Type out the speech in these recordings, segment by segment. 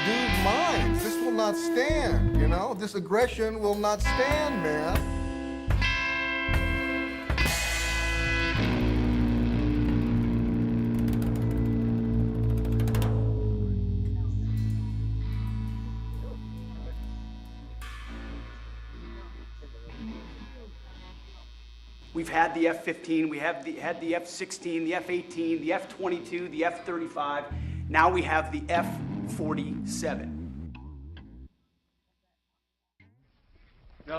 dude's minds. This will not stand, you know? This aggression will not stand, man. We've had the F-15, we have had the F-16, the F-18, the F-22, the F-35. Now we have the F-47.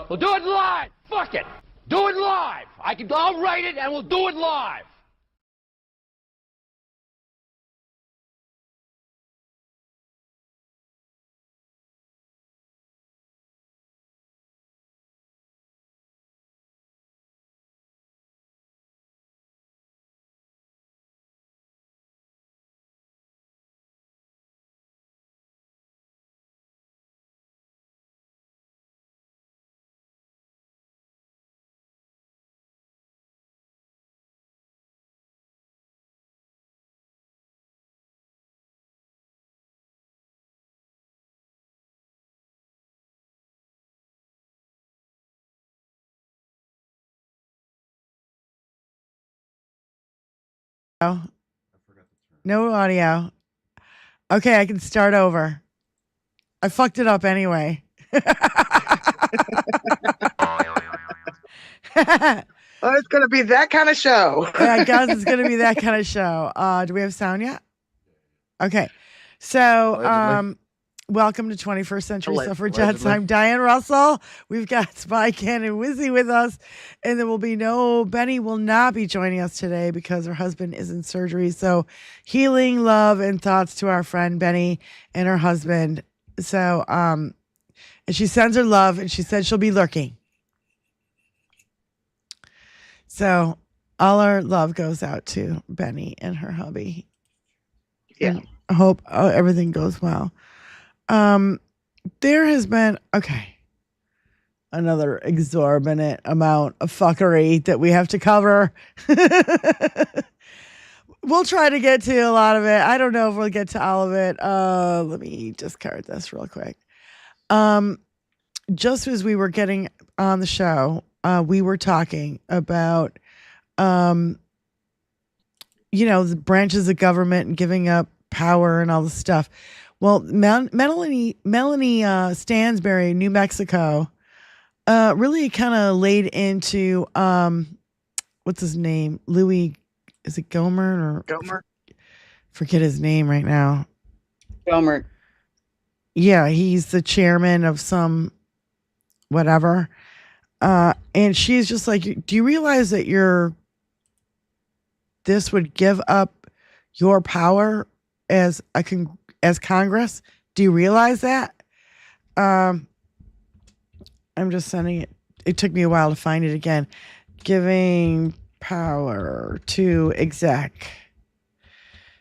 We'll do it live. Fuck it. Do it live. I'll write it and we'll do it live. No audio. Okay, I can start over. I fucked it up anyway. Oh, it's going to be that kind of show. I guess it's going to be that kind of show. Do we have sound yet? Okay. So, welcome to 21st Century Suffragettes. I'm Diane Russell. We've got Spy Ken and Wizzy with us. And there will be Benny will not be joining us today because her husband is in surgery. So, healing, love, and thoughts to our friend Benny and her husband. So, and she sends her love and she said she'll be lurking. So, all our love goes out to Benny and her hubby. Yeah. And I hope everything goes well. There has been, another exorbitant amount of fuckery that we have to cover. We'll try to get to a lot of it. I don't know if we'll get to all of it. Let me just card this real quick. Just as we were getting on the show, we were talking about, the branches of government and giving up power and all this stuff. Well, Melanie Stansbury, New Mexico, really kind of laid into, what's his name? Louis, is it Gohmert? Gohmert? Forget his name right now. Gohmert. Yeah, he's the chairman of some whatever. And she's just like, do you realize that this would give up your power as Congress? Do you realize that? I'm just sending it. It took me a while to find it again. Giving power to exec.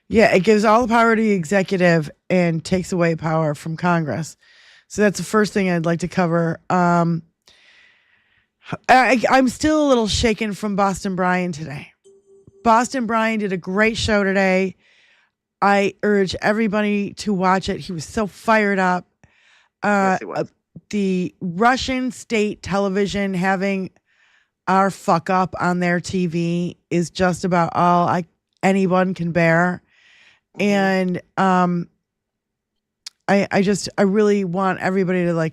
Yeah, it gives all the power to the executive and takes away power from Congress. So that's the first thing I'd like to cover. I'm still a little shaken from Boston Brian today. Boston Brian did a great show today. I urge everybody to watch it. He was so fired up. Yes, he was. The Russian state television having our fuck up on their TV is just about all anyone can bear. And I really want everybody to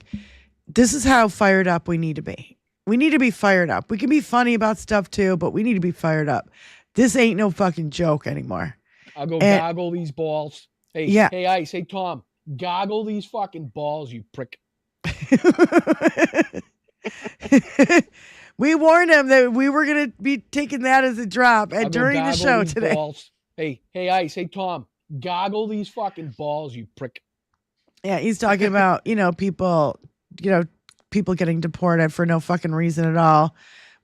this is how fired up we need to be. We need to be fired up. We can be funny about stuff too, but we need to be fired up. This ain't no fucking joke anymore. I'll go goggle these balls. Hey, yeah. Hey, Ice. Hey, Tom. Goggle these fucking balls, you prick. We warned him that we were going to be taking that as a drop during the show today. Balls. Hey, Ice. Hey, Tom. Goggle these fucking balls, you prick. Yeah, he's talking about, people getting deported for no fucking reason at all.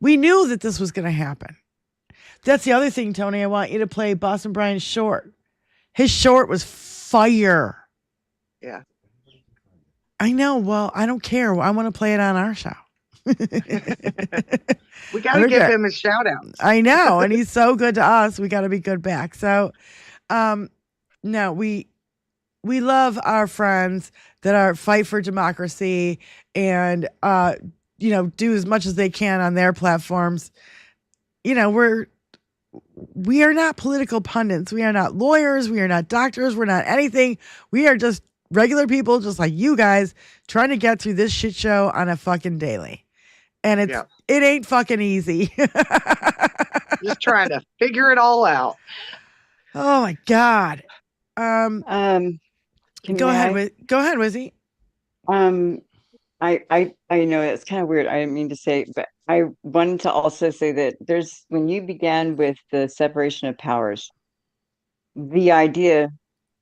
We knew that this was going to happen. That's the other thing, Tony. I want you to play Boston Brian's short. His short was fire. Yeah. I know. Well, I don't care. I want to play it on our show. We got to give him a shout out. I know. And he's so good to us. We got to be good back. So, no, we love our friends that are fight for democracy and do as much as they can on their platforms. We are not political pundits. We are not lawyers. We are not doctors. We're not anything. We are just regular people, just like you guys, trying to get through this shit show on a fucking daily. And it ain't fucking easy. Just trying to figure it all out. Oh my God. Go ahead, Wizzy. I know it's kind of weird. I didn't mean to say, but I wanted to also say that when you began with the separation of powers, the idea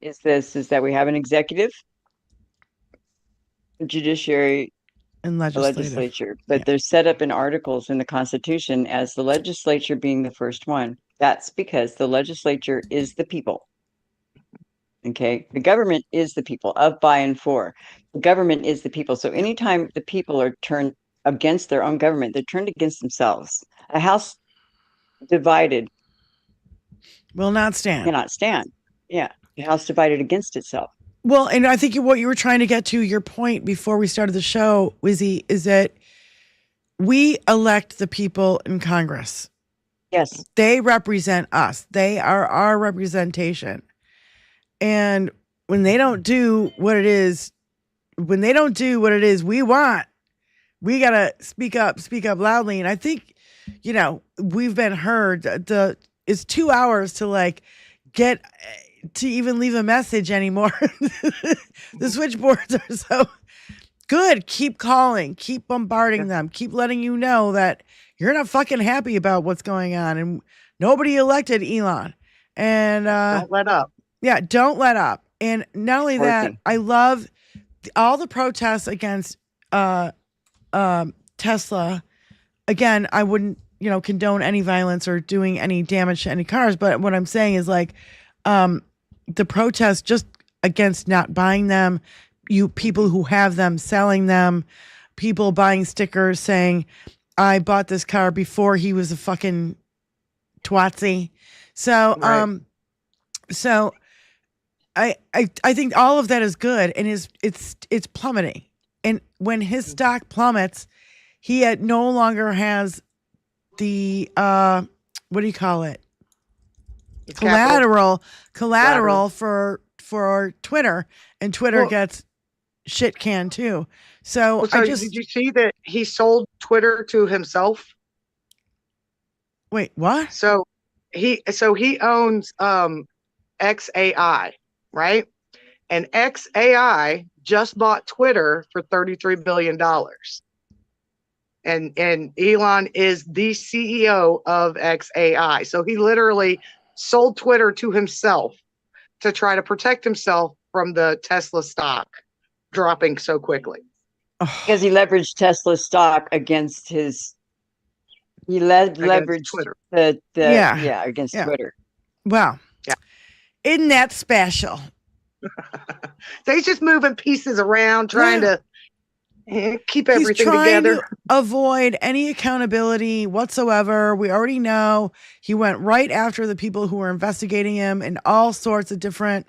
is that we have an executive, a judiciary, And a legislature, but they're set up in articles in the Constitution as the legislature being the first one. That's because the legislature is the people. Okay, the government is the people, of, by, and for. The government is the people. So anytime the people are turned against their own government, they're turned against themselves. A house divided will not stand. Cannot stand. Yeah, a house divided against itself. Well, and I think what you were trying to get to, your point before we started the show, Wizzy, is that we elect the people in Congress. Yes. They represent us. They are our representation. And when they don't do what it is we want, we got to speak up loudly. And I think, we've been heard. It's 2 hours to get to even leave a message anymore. The switchboards are so good. Keep calling, keep bombarding them, keep letting you know that you're not fucking happy about what's going on. And nobody elected Elon. And don't let up. Yeah, don't let up. And not only that, I love all the protests against Tesla. Again, I wouldn't, condone any violence or doing any damage to any cars. But what I'm saying is the protests just against not buying them, people who have them, selling them, people buying stickers saying, I bought this car before he was a fucking twatsy. So, Right. So I think all of that is good, and it's plummeting. And when his stock plummets, he no longer has the what do you call it? Collateral for Twitter, and Twitter gets shit canned too. So did you see that he sold Twitter to himself? Wait, what? So he owns XAI, right? And XAI just bought Twitter for $33 billion. And Elon is the CEO of XAI. So he literally sold Twitter to himself to try to protect himself from the Tesla stock dropping so quickly. Because he leveraged Tesla stock against his leveraged Twitter. Against Twitter. Wow. Yeah. Isn't that special? So he's just moving pieces around, trying to keep everything He's trying together. to avoid any accountability whatsoever. We already know he went right after the people who were investigating him in all sorts of different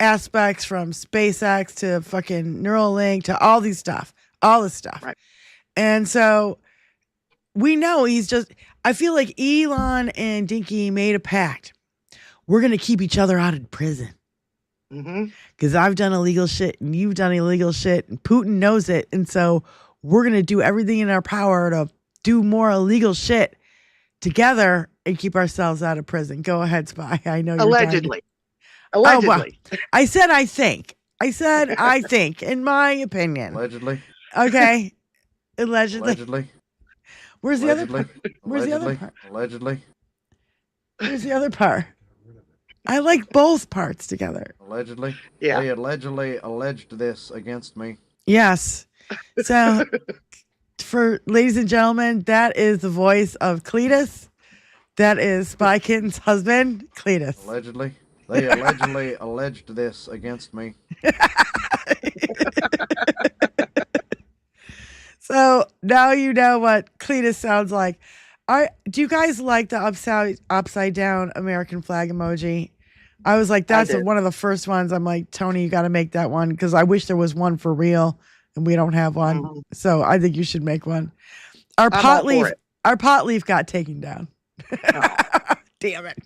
aspects, from SpaceX to fucking Neuralink to all this stuff. Right. And so we know I feel like Elon and Dinky made a pact. We're going to keep each other out of prison. Because I've done illegal shit and you've done illegal shit, and Putin knows it. And so we're going to do everything in our power to do more illegal shit together and keep ourselves out of prison. Go ahead, Spy. I know you're Allegedly. Oh, well, I said I think, in my opinion. Allegedly. Okay. Allegedly. Where's the other part? Allegedly. Where's the other part? I like both parts together. Allegedly. Yeah. They allegedly alleged this against me. Yes. So, for ladies and gentlemen, that is the voice of Cletus. That is Spy Kitten's husband, Cletus. Allegedly. They allegedly alleged this against me. So now you know what Cletus sounds like. Do you guys like the upside down American flag emoji? I was like, that's did. one of the first ones. I'm like, Tony, you got to make that one because I wish there was one for real, and we don't have one. Mhm. So I think you should make one. Our I'm pot all leaf, for it. our pot leaf got taken down. Oh. Damn it.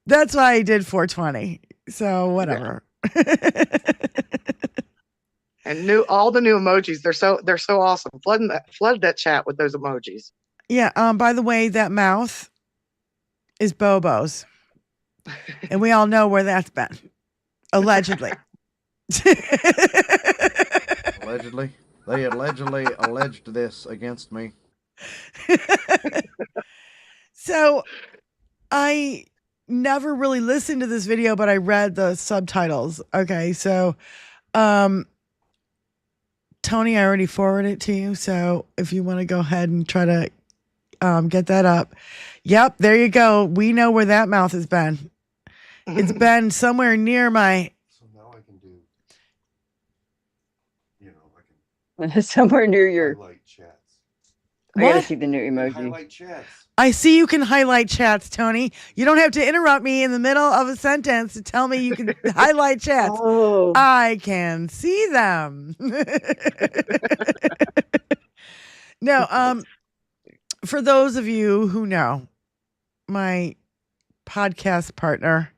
That's why I did 420. So whatever. And all the new emojis, they're so awesome. Flood that chat with those emojis. Yeah. By the way, that mouth is Bobo's, and we all know where that's been, allegedly. Allegedly, they alleged this against me. So I never really listened to this video, but I read the subtitles. Okay, so Tony, I already forwarded it to you. So if you want to go ahead and try to get that up. Yep, there you go. We know where that mouth has been. It's been somewhere near my. So now I can do, I can Somewhere near your. highlight chats. I gotta What? see the new emoji. Highlight chats. I see you can highlight chats, Tony. You don't have to interrupt me in the middle of a sentence to tell me you can highlight chats. Oh, I can see them. No, for those of you who know, my podcast partner,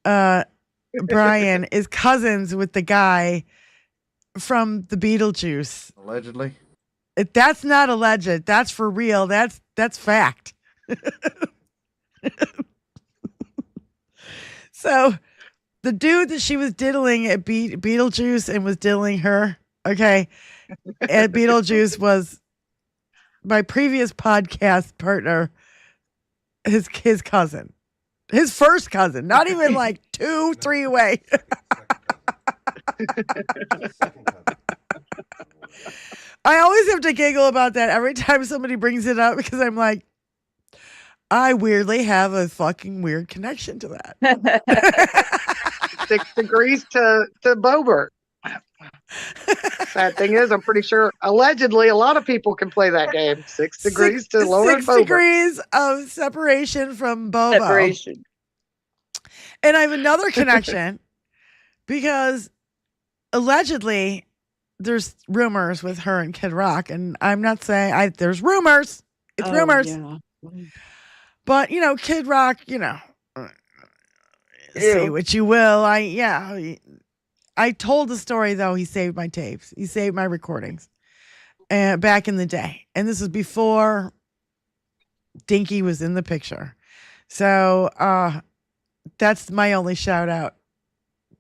Brian, is cousins with the guy from the Beetlejuice. Allegedly. That's not alleged. That's for real. That's fact. So the dude that she was diddling at Beetlejuice and was diddling her, okay, at Beetlejuice was my previous podcast partner, his cousin, his first cousin, not even like 2, 3 away. Second cousin. I always have to giggle about that every time somebody brings it up because I'm like, I weirdly have a fucking weird connection to that. 6 degrees to Bobert. Sad thing is, I'm pretty sure allegedly a lot of people can play that game. 6 degrees to lower 6 Bobert. degrees of separation from Bobo. separation. And I have another connection because allegedly there's rumors with her and Kid Rock, and I'm not saying there's rumors. It's Oh, rumors. yeah. But Kid Rock, say Ew. what you will. I told the story though. He saved my tapes. He saved my recordings, and back in the day. And this was before Dinky was in the picture. So that's my only shout out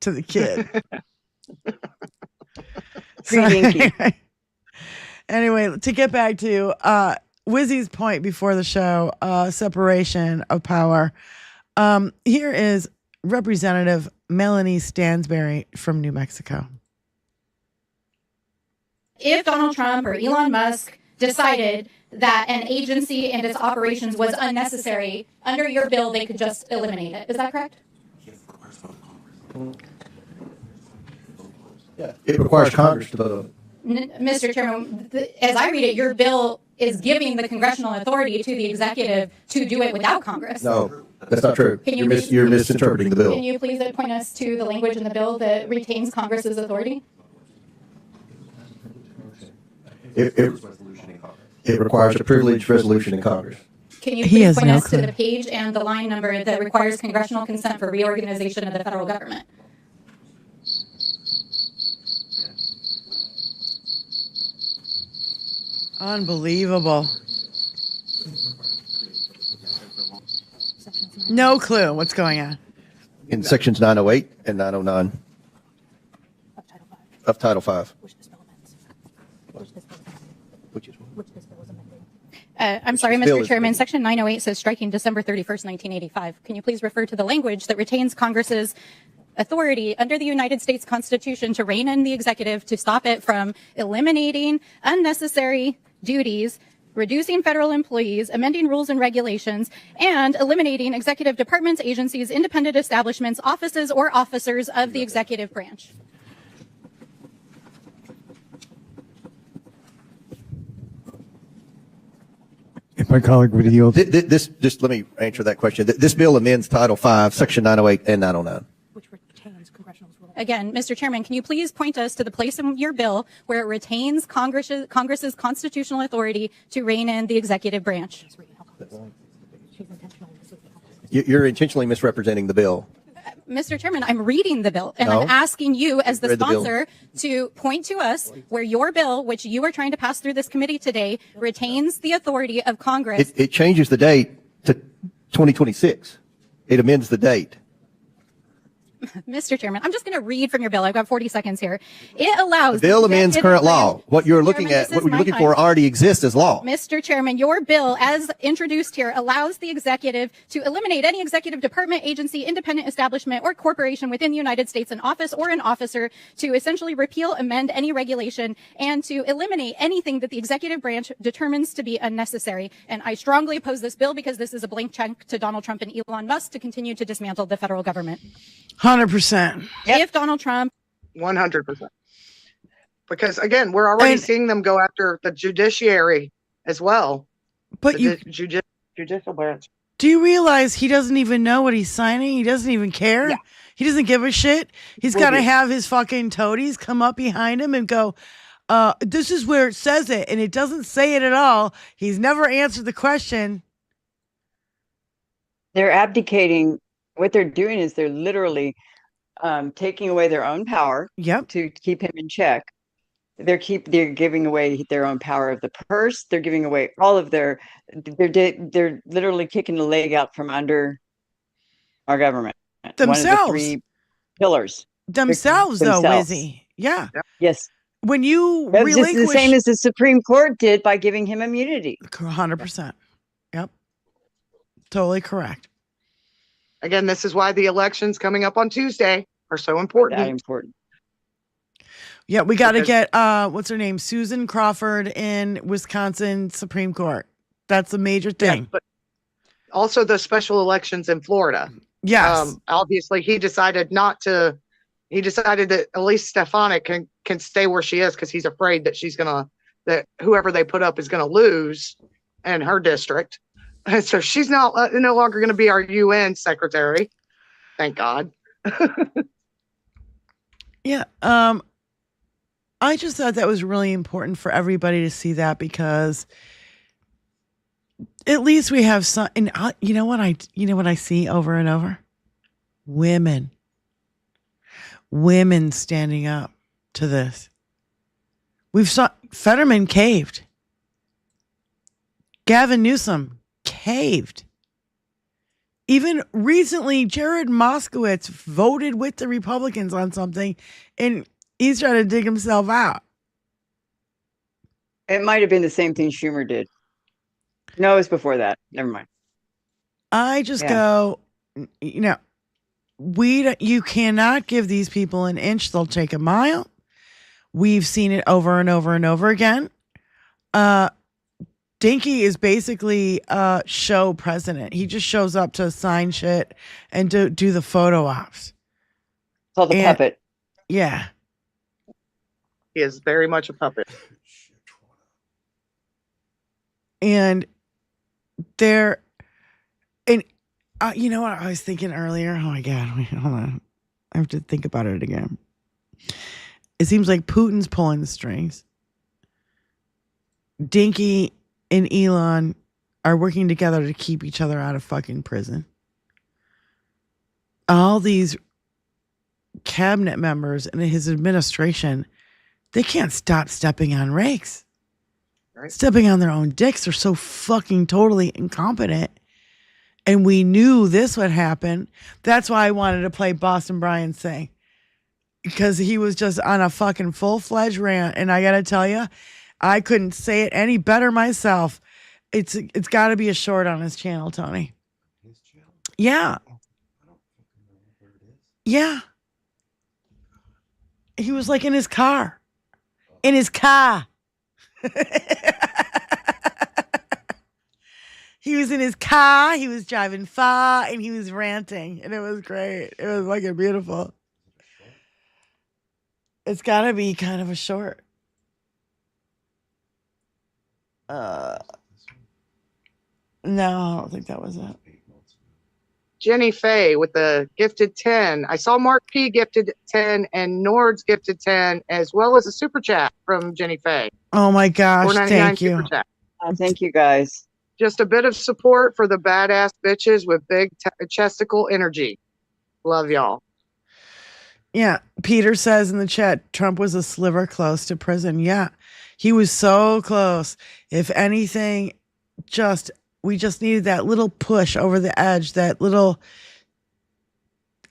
to the kid. Free Dinky. Anyway, to get back to Wizzy's point before the show, separation of power. Here is Representative Melanie Stansberry from New Mexico. If Donald Trump or Elon Musk decided that an agency and its operations was unnecessary, under your bill, they could just eliminate it. Is that correct? Yeah, it requires Congress to vote. Mr. Chairman, as I read it, your bill is giving the congressional authority to the executive to do it without Congress. No, that's not true. Can you You're misinterpreting the bill. Can you please point us to the language in the bill that retains Congress's authority? It requires a privileged resolution in Congress. Can you He please has point no us to clue. the page and the line number that requires congressional consent for reorganization of the federal government? Unbelievable. No clue what's going on. In sections 908 and 909 of Title V. Which is what? I'm sorry, Bill Mr. is Chairman, amended. Section 908 says striking December 31st, 1985. Can you please refer to the language that retains Congress's authority under the United States Constitution to rein in the executive to stop it from eliminating unnecessary duties, reducing federal employees, amending rules and regulations, and eliminating executive departments, agencies, independent establishments, offices, or officers of the executive branch? my colleague would yield. This, just let me answer that question. This bill amends Title 5, Section 908 and 909. Again, Mr. Chairman, can you please point us to the place in your bill where it retains Congress's constitutional authority to rein in the executive branch? You're intentionally misrepresenting the bill. Mr. Chairman, I'm reading the bill, and No. I'm asking you as the Read the bill. sponsor to point to us where your bill, which you are trying to pass through this committee today, retains the authority of Congress. It changes the date to 2026. It amends the date. Mr. Chairman, I'm just going to read from your bill. I've got 40 seconds here. It allows The bill amends executive current law. branch- What you're Mr. looking Chairman, at, this what is you're my looking time. for already exists as law. Mr. Chairman, your bill, as introduced here, allows the executive to eliminate any executive department, agency, independent establishment, or corporation within the United States, an office or an officer, to essentially repeal, amend any regulation, and to eliminate anything that the executive branch determines to be unnecessary. And I strongly oppose this bill because this is a blank check to Donald Trump and Elon Musk to continue to dismantle the federal government. 100%. If Donald Trump 100%. Because again, we're already And- seeing them go after the judiciary as well. But The you judicial branch. do you realize he doesn't even know what he's signing? He doesn't even care. Yeah. He doesn't give a shit. He's Will got to be. have his fucking toadies come up behind him and go, this is where it says it. And it doesn't say it at all. He's never answered the question. They're abdicating. What they're doing is they're literally taking away their own power Yep. to keep him in check. They're giving away their own power of the purse. They're giving away all of they're literally kicking the leg out from under our government. One of the Themselves. three pillars. Themselves, though, themselves. Wizzy. Yeah. Yes. When you That's just the relinquish same as the Supreme Court did by giving him immunity. 100%. Yep. Totally correct. Again, this is why the elections coming up on Tuesday are so That important. important. Yeah, we got to Because- get what's her name? Susan Crawford in Wisconsin Supreme Court. That's a major Yeah, thing. but also the special elections in Florida. Yes. Obviously, he decided not to. He decided that Elise Stefanik can stay where she is because he's afraid that that whoever they put up is gonna lose in her district. And so she's no longer going to be our UN secretary. Thank God. Yeah. I just thought that was really important for everybody to see that because at least we have some. And you know what I see over and over? Women standing up to this. We've saw Fetterman caved. Gavin Newsom caved. Even recently, Jared Moskowitz voted with the Republicans on something, and he's trying to dig himself out. It might have been the same thing Schumer did. No, it was before that. Never mind. I just Yeah. go, you cannot give these people an inch; they'll take a mile. We've seen it over and over and over again. Dinky is basically a show president. He just shows up to sign shit and do the photo ops. It's called the And- puppet. Yeah. He is very much a puppet. And you know what I was thinking earlier? Oh my God, wait, hold on. I have to think about it again. It seems like Putin's pulling the strings. Dinky and Elon are working together to keep each other out of fucking prison. All these cabinet members and his administration, they can't stop stepping on rakes. Right. Stepping on their own dicks. They're so fucking totally incompetent. And we knew this would happen. That's why I wanted to play Boston Brian's thing. Because he was just on a fucking full-fledged rant. And I got to tell you, I couldn't say it any better myself. It's got to be a short on his channel, Tony. His channel? Yeah. I don't fucking know where it is. Yeah. He was like in his car. In his car. He was in his car, he was driving far, and he was ranting. And it was great. It was fucking beautiful. It's got to be kind of a short. No, I don't think that was it. Jenny Faye with the gifted 10. I saw Mark P gifted 10 and Nord's gifted 10, as well as a super chat from Jenny Faye. Oh my gosh, 4.99 thank super you. chat. Thank you guys. Just a bit of support for the badass bitches with big chesticle energy. Love y'all. Yeah, Peter says in the chat, Trump was a sliver close to prison. Yeah, he was so close. If anything, we just needed that little push over the edge. That little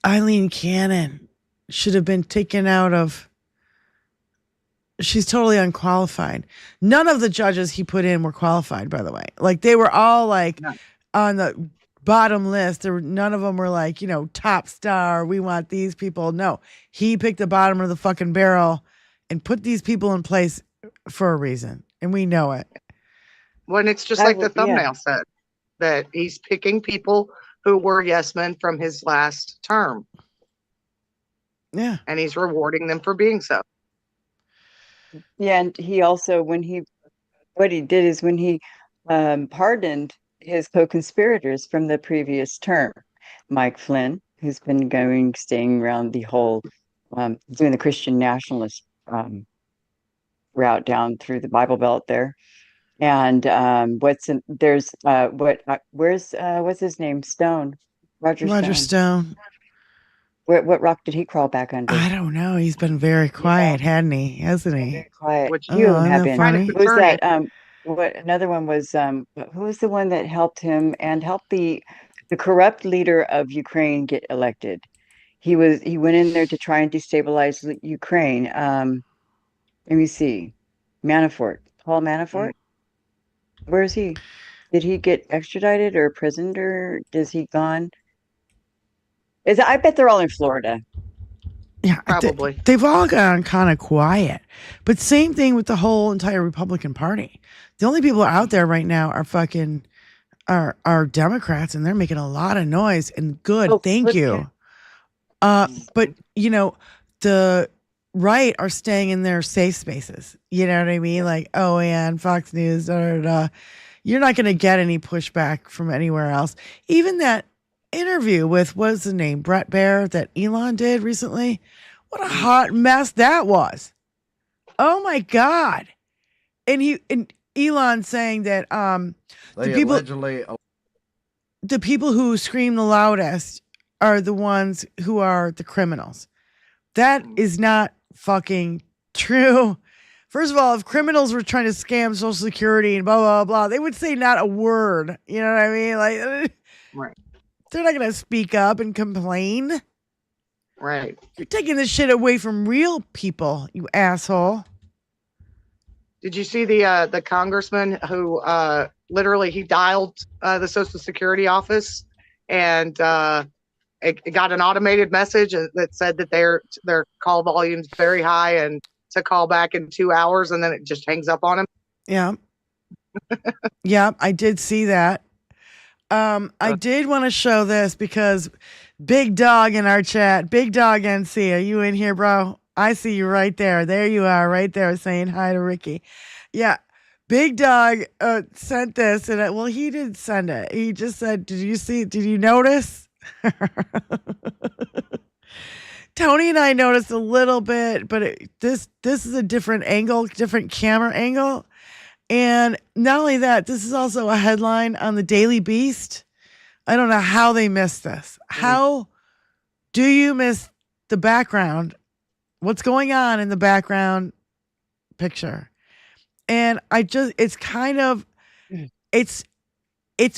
Eileen Cannon should have been taken out of. She's totally unqualified. None of the judges he put in were qualified, by the way. Like they were all like on the bottom list. None of them were like, top star. We want these people. No, he picked the bottom of the fucking barrel and put these people in place for a reason. And we know it. When it's just like the thumbnail said, that he's picking people who were yes men from his last term. Yeah. And he's rewarding them for being so. Yeah, and he also, what he did is when he pardoned his co-conspirators from the previous term, Mike Flynn, who's been staying around the whole, doing the Christian nationalist route down through the Bible Belt there. And what's his name? Stone. Roger Stone. What rock did he crawl back under? I don't know. He's been very quiet, hasn't he? Very quiet. Which you have isn't been. that funny? Who was that? Another one was who was the one that helped him and helped the corrupt leader of Ukraine get elected? He went in there to try and destabilize Ukraine. Let me see. Manafort. Paul Manafort? Where is he? Did he get extradited or imprisoned, or is he gone? I bet they're all in Florida. Yeah, probably. They've all gone kind of quiet. But same thing with the whole entire Republican Party. The only people out there right now are Democrats, and they're making a lot of noise. And good, thank you. But the right are staying in their safe spaces. You know what I mean? Like, oh yeah, and Fox News, you're not going to get any pushback from anywhere else. Even that interview with, what's the name, Brett Baer, that Elon did recently. What a hot mess that was. Oh my God. And Elon saying that the people who scream the loudest are the ones who are the criminals. That is not fucking true. First of all, if criminals were trying to scam Social Security and blah, blah, blah, they would say not a word. You know what I mean? Like, right. They're not going to speak up and complain. Right. You're taking this shit away from real people, you asshole. Did you see the congressman who literally he dialed the Social Security office and it got an automated message that said that their call volume's very high and to call back in 2 hours, and then it just hangs up on him? Yeah. Yeah, I did see that. I did want to show this because Big Dog in our chat, Big Dog NC, are you in here, bro? I see you right there. There you are, right there, saying hi to Ricky. Yeah, Big Dog sent this, and he didn't send it. He just said, "Did you notice?" Tony and I noticed a little bit, but this is a different angle, different camera angle. And not only that, this is also a headline on the Daily Beast. I don't know how they missed this. How do you miss the background? What's going on in the background picture? And it's kind of, it's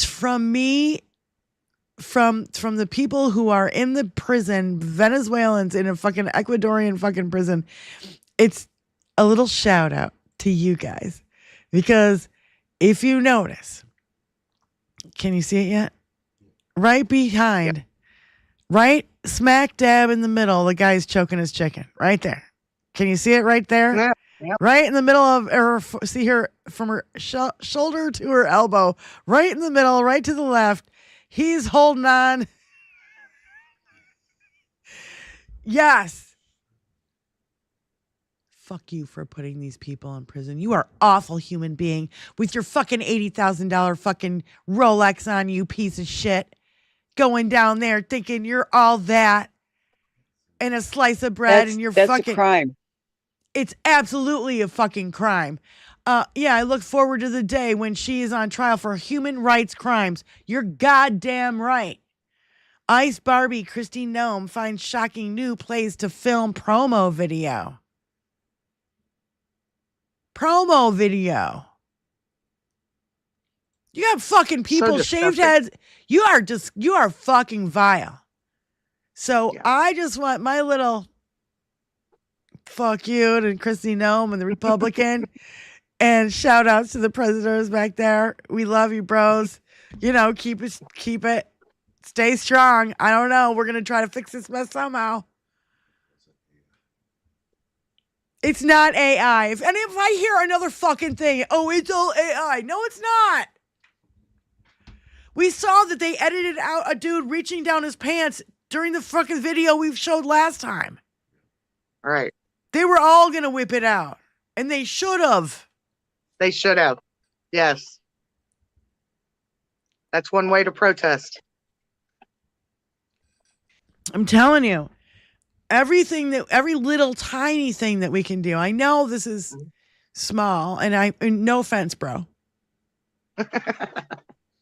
from me, from the people who are in the prison, Venezuelans in a fucking Ecuadorian fucking prison. It's a little shout out to you guys. Because if you notice, can you see it yet? Right behind, right smack dab in the middle, the guy's choking his chicken. Right there. Can you see it right there? Yeah. Yep. Right in the middle of her, see her from her shoulder to her elbow, right in the middle, right to the left. He's holding on. Yes. fuck you for putting these people in prison. You are awful human being with your fucking $80,000 fucking Rolex on, you piece of shit. Going down there thinking you're all that and a slice of bread and you're that's fucking a crime. It's absolutely a fucking crime. Yeah, I look forward to the day when she is on trial for human rights crimes. You're goddamn right. Ice Barbie Christy Nome finds shocking new place to film promo video. Promo video. You got fucking people, shaved heads. You are fucking vile. So yeah. I just want my little fuck you to Christy Nome and the Republican and shout outs to the prisoners back there. We love you, bros. You know, keep it. Stay strong. I don't know. We're going to try to fix this mess somehow. It's not AI. If I hear another fucking thing, oh, it's all AI. No, it's not. We saw that they edited out a dude reaching down his pants during the fucking video we showed last time. All right. They were all going to whip it out. And they should have. They should have. Yes. That's one way to protest. I'm telling you, every little tiny thing that we can do. I know this is small, and no offense, bro.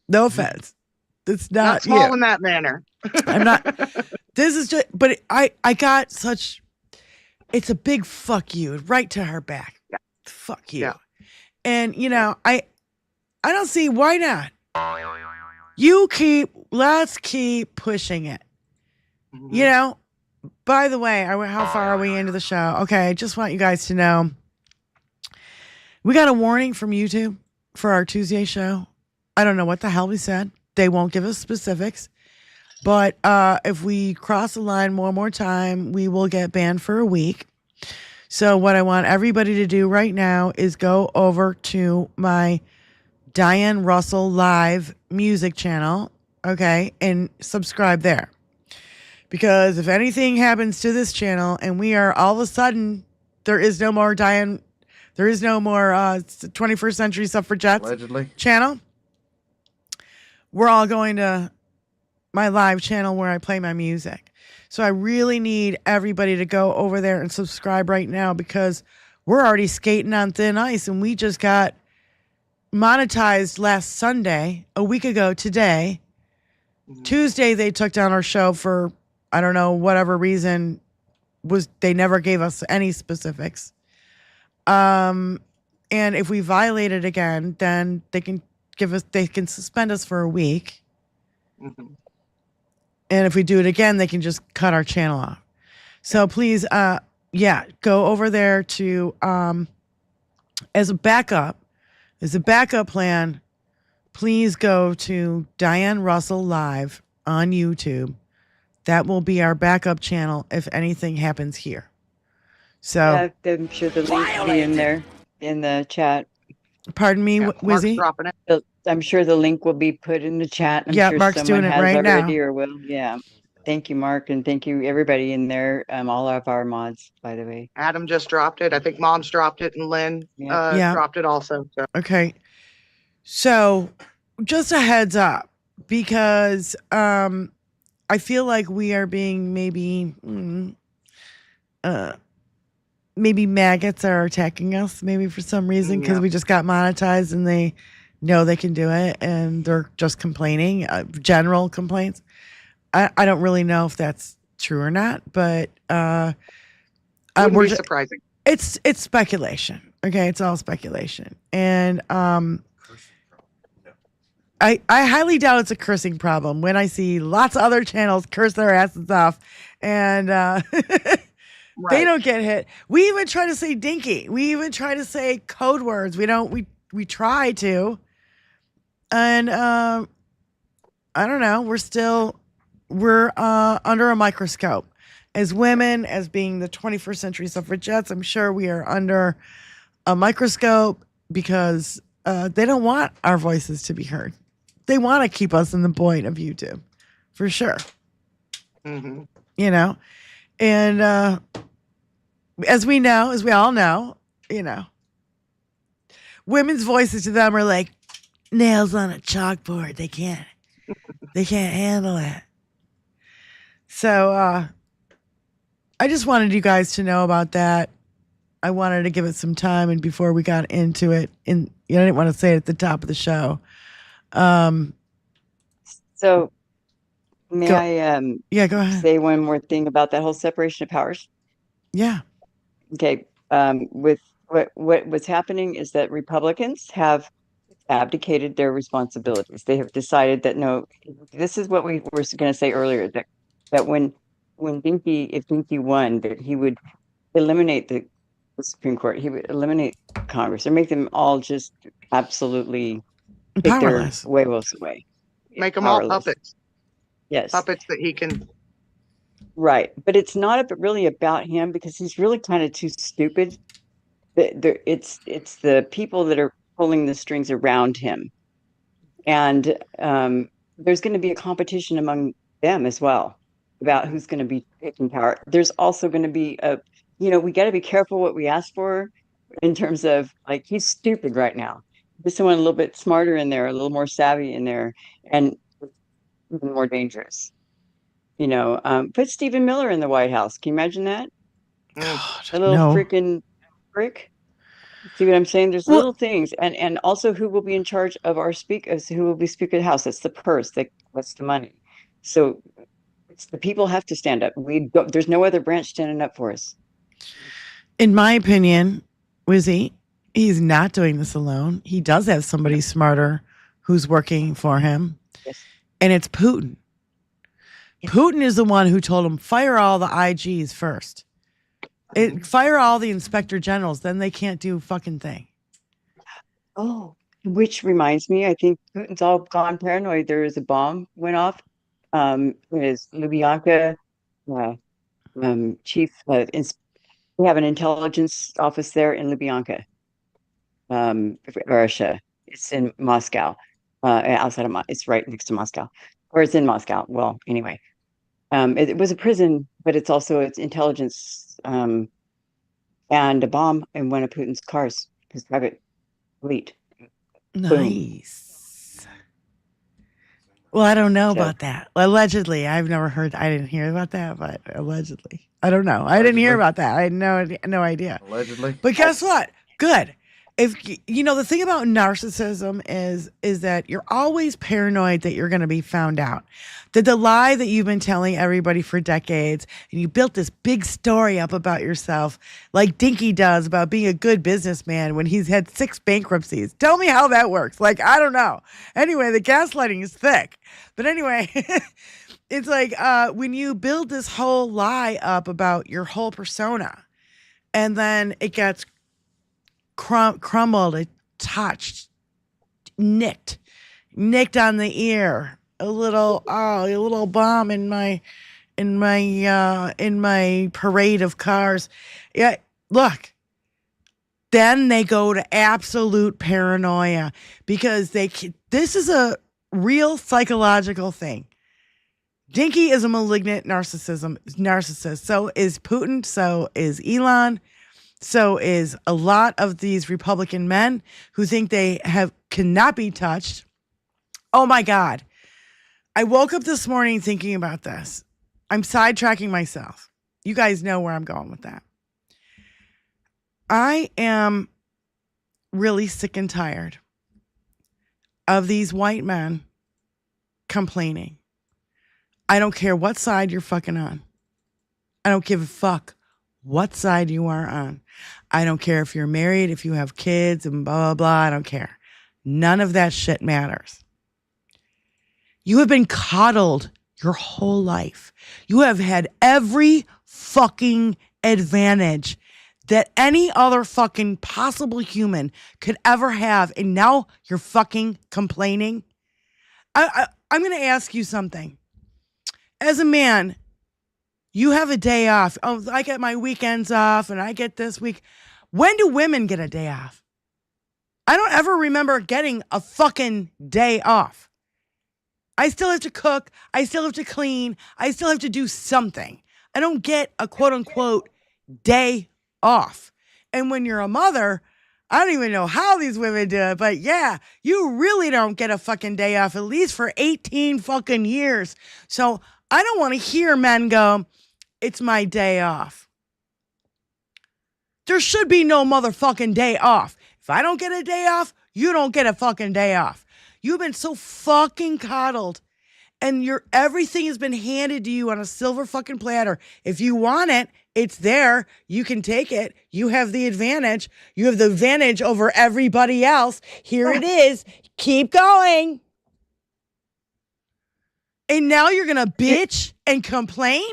No offense. It's not small in that manner. I'm not. This is just, but I got such. It's a big fuck you right to her back. Yeah. Fuck you. Yeah. And you know, I don't see why not. Let's keep pushing it. Mm-hmm. You know, by the way, how far are we into the show? Okay, I just want you guys to know we got a warning from YouTube for our Tuesday show. I don't know what the hell we said. They won't give us specifics. But if we cross the line one more time, we will get banned for a week. So what I want everybody to do right now is go over to my Diane Russell Live music channel, okay, and subscribe there. Because if anything happens to this channel and we are all of a sudden, there is no more 21st Century Suffragettes Allegedly. channel, we're all going to my live channel where I play my music. So I really need everybody to go over there and subscribe right now because we're already skating on thin ice and we just got monetized last Sunday, a week ago today. Mm-hmm. Tuesday, they took down our show for, I don't know, whatever reason they never gave us any specifics. And if we violate it again, then they can suspend us for a week. Mm-hmm. And if we do it again, they can just cut our channel off. So please, go over there to, as a backup plan, please go to Diane Russell Live on YouTube. That will be our backup channel if anything happens here. So I'm sure the link will be in there in the chat. Pardon me, Wizzy? Dropping it. I'm sure the link will be put in the chat. I'm sure Mark's doing it right now. Or will. Yeah. Thank you, Mark, and thank you everybody in there. All of our mods, by the way. Adam just dropped it. I think Mom's dropped it, and Lynn dropped it also. So. Okay. So just a heads up, because I feel like we are being maybe maggots are attacking us maybe for some reason because we just got monetized and they know they can do it and they're just complaining, general complaints. I don't really know if that's true or not, but wouldn't be surprising. It's speculation. Okay, it's all speculation, and I highly doubt it's a cursing problem when I see lots of other channels curse their asses off, and they don't get hit. We even try to say dinky. We even try to say code words. We don't. We try to, and I don't know. We're under a microscope. As women, as being the 21st century suffragettes, I'm sure we are under a microscope because they don't want our voices to be heard. They want to keep us in the point of YouTube, for sure. Mm-hmm. You know, and as we all know, women's voices to them are like nails on a chalkboard. They can't handle it. So I just wanted you guys to know about that. I wanted to give it some time, and before we got into it, I didn't want to say it at the top of the show. So may Go- I go ahead. say one more thing about that whole separation of powers? Yeah. Okay. With what's happening is that Republicans have abdicated their responsibilities. They have decided that no, this is what we were going to say earlier, that when if Dinky won, that he would eliminate the Supreme Court, he would eliminate Congress, or make them all just absolutely take Powerless. their huevos away. Make them all Powerless. puppets. Yes. Puppets that he can. Right. But it's not really about him, because he's really kind of too stupid. It's the people that are pulling the strings around him. And there's going to be a competition among them as well about who's going to be taking power. There's also going to be we got to be careful what we ask for, in terms of, like, he's stupid right now. There's someone a little bit smarter in there, a little more savvy in there, and even more dangerous. Put Stephen Miller in the White House. Can you imagine that? God, A little no. freaking prick. See what I'm saying? There's little things, and also who will be in charge of our who will be Speaker of the House. That's the purse. That's the money. So it's the people have to stand up. There's no other branch standing up for us. In my opinion, Wizzy, he's not doing this alone. He does have somebody smarter who's working for him. Yes. And it's Putin. Yes. Putin is the one who told him, fire all the IGs first. Fire all the inspector generals, then they can't do a fucking thing. Oh, which reminds me, I think Putin's all gone paranoid. There is a bomb went off. It is Lubyanka, chief. We have an intelligence office there in Lubyanka, Russia. It's in Moscow, outside of it's right next to Moscow, or it's in Moscow. Well, anyway, it was a prison, but it's intelligence, and a bomb in one of Putin's cars, his private fleet. Nice. Well, I don't know about that. Allegedly, I didn't hear about that, but allegedly. I don't know. I didn't hear about that. I had no idea. Allegedly. But guess what? Good. If the thing about narcissism is that you're always paranoid that you're going to be found out. That the lie that you've been telling everybody for decades, and you built this big story up about yourself, like Dinky does about being a good businessman when he's had 6 bankruptcies. Tell me how that works. Like, I don't know. Anyway, the gaslighting is thick. But anyway, it's like when you build this whole lie up about your whole persona, and then it gets crumbled, touched, nicked on the ear, a little bomb in my parade of cars. Yeah, look. Then they go to absolute paranoia, because this is a real psychological thing. Dinky is a malignant narcissist. So is Putin. So is Elon. So is a lot of these Republican men who think they cannot be touched. Oh my God. I woke up this morning thinking about this. I'm sidetracking myself. You guys know where I'm going with that. I am really sick and tired of these white men complaining. I don't care what side you're fucking on. I don't give a fuck what side you are on. I don't care if you're married, if you have kids, and blah, blah, blah. I don't care. None of that shit matters. You have been coddled your whole life. You have had every fucking advantage that any other fucking possible human could ever have, and now you're fucking complaining. I'm going to ask you something. As a man, you have a day off. Oh, I get my weekends off, and I get this week. When do women get a day off? I don't ever remember getting a fucking day off. I still have to cook. I still have to clean. I still have to do something. I don't get a quote unquote day off. And when you're a mother, I don't even know how these women do it, but yeah, you really don't get a fucking day off, at least for 18 fucking years. So I don't want to hear men go, it's my day off. There should be no motherfucking day off. If I don't get a day off, you don't get a fucking day off. You've been so fucking coddled, and everything has been handed to you on a silver fucking platter. If you want it, it's there. You can take it. You have the advantage. You have the advantage over everybody else. Here it is. Keep going. And now you're going to bitch and complain?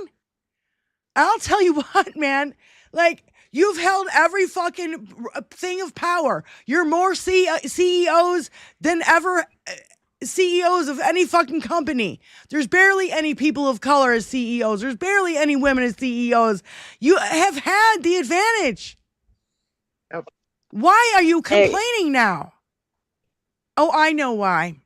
I'll tell you what, man. Like, you've held every fucking thing of power. You're more CEOs than ever. CEOs of any fucking company. There's barely any people of color as CEOs. There's barely any women as CEOs. You have had the advantage. Yep. Why are you complaining now? Oh, I know why.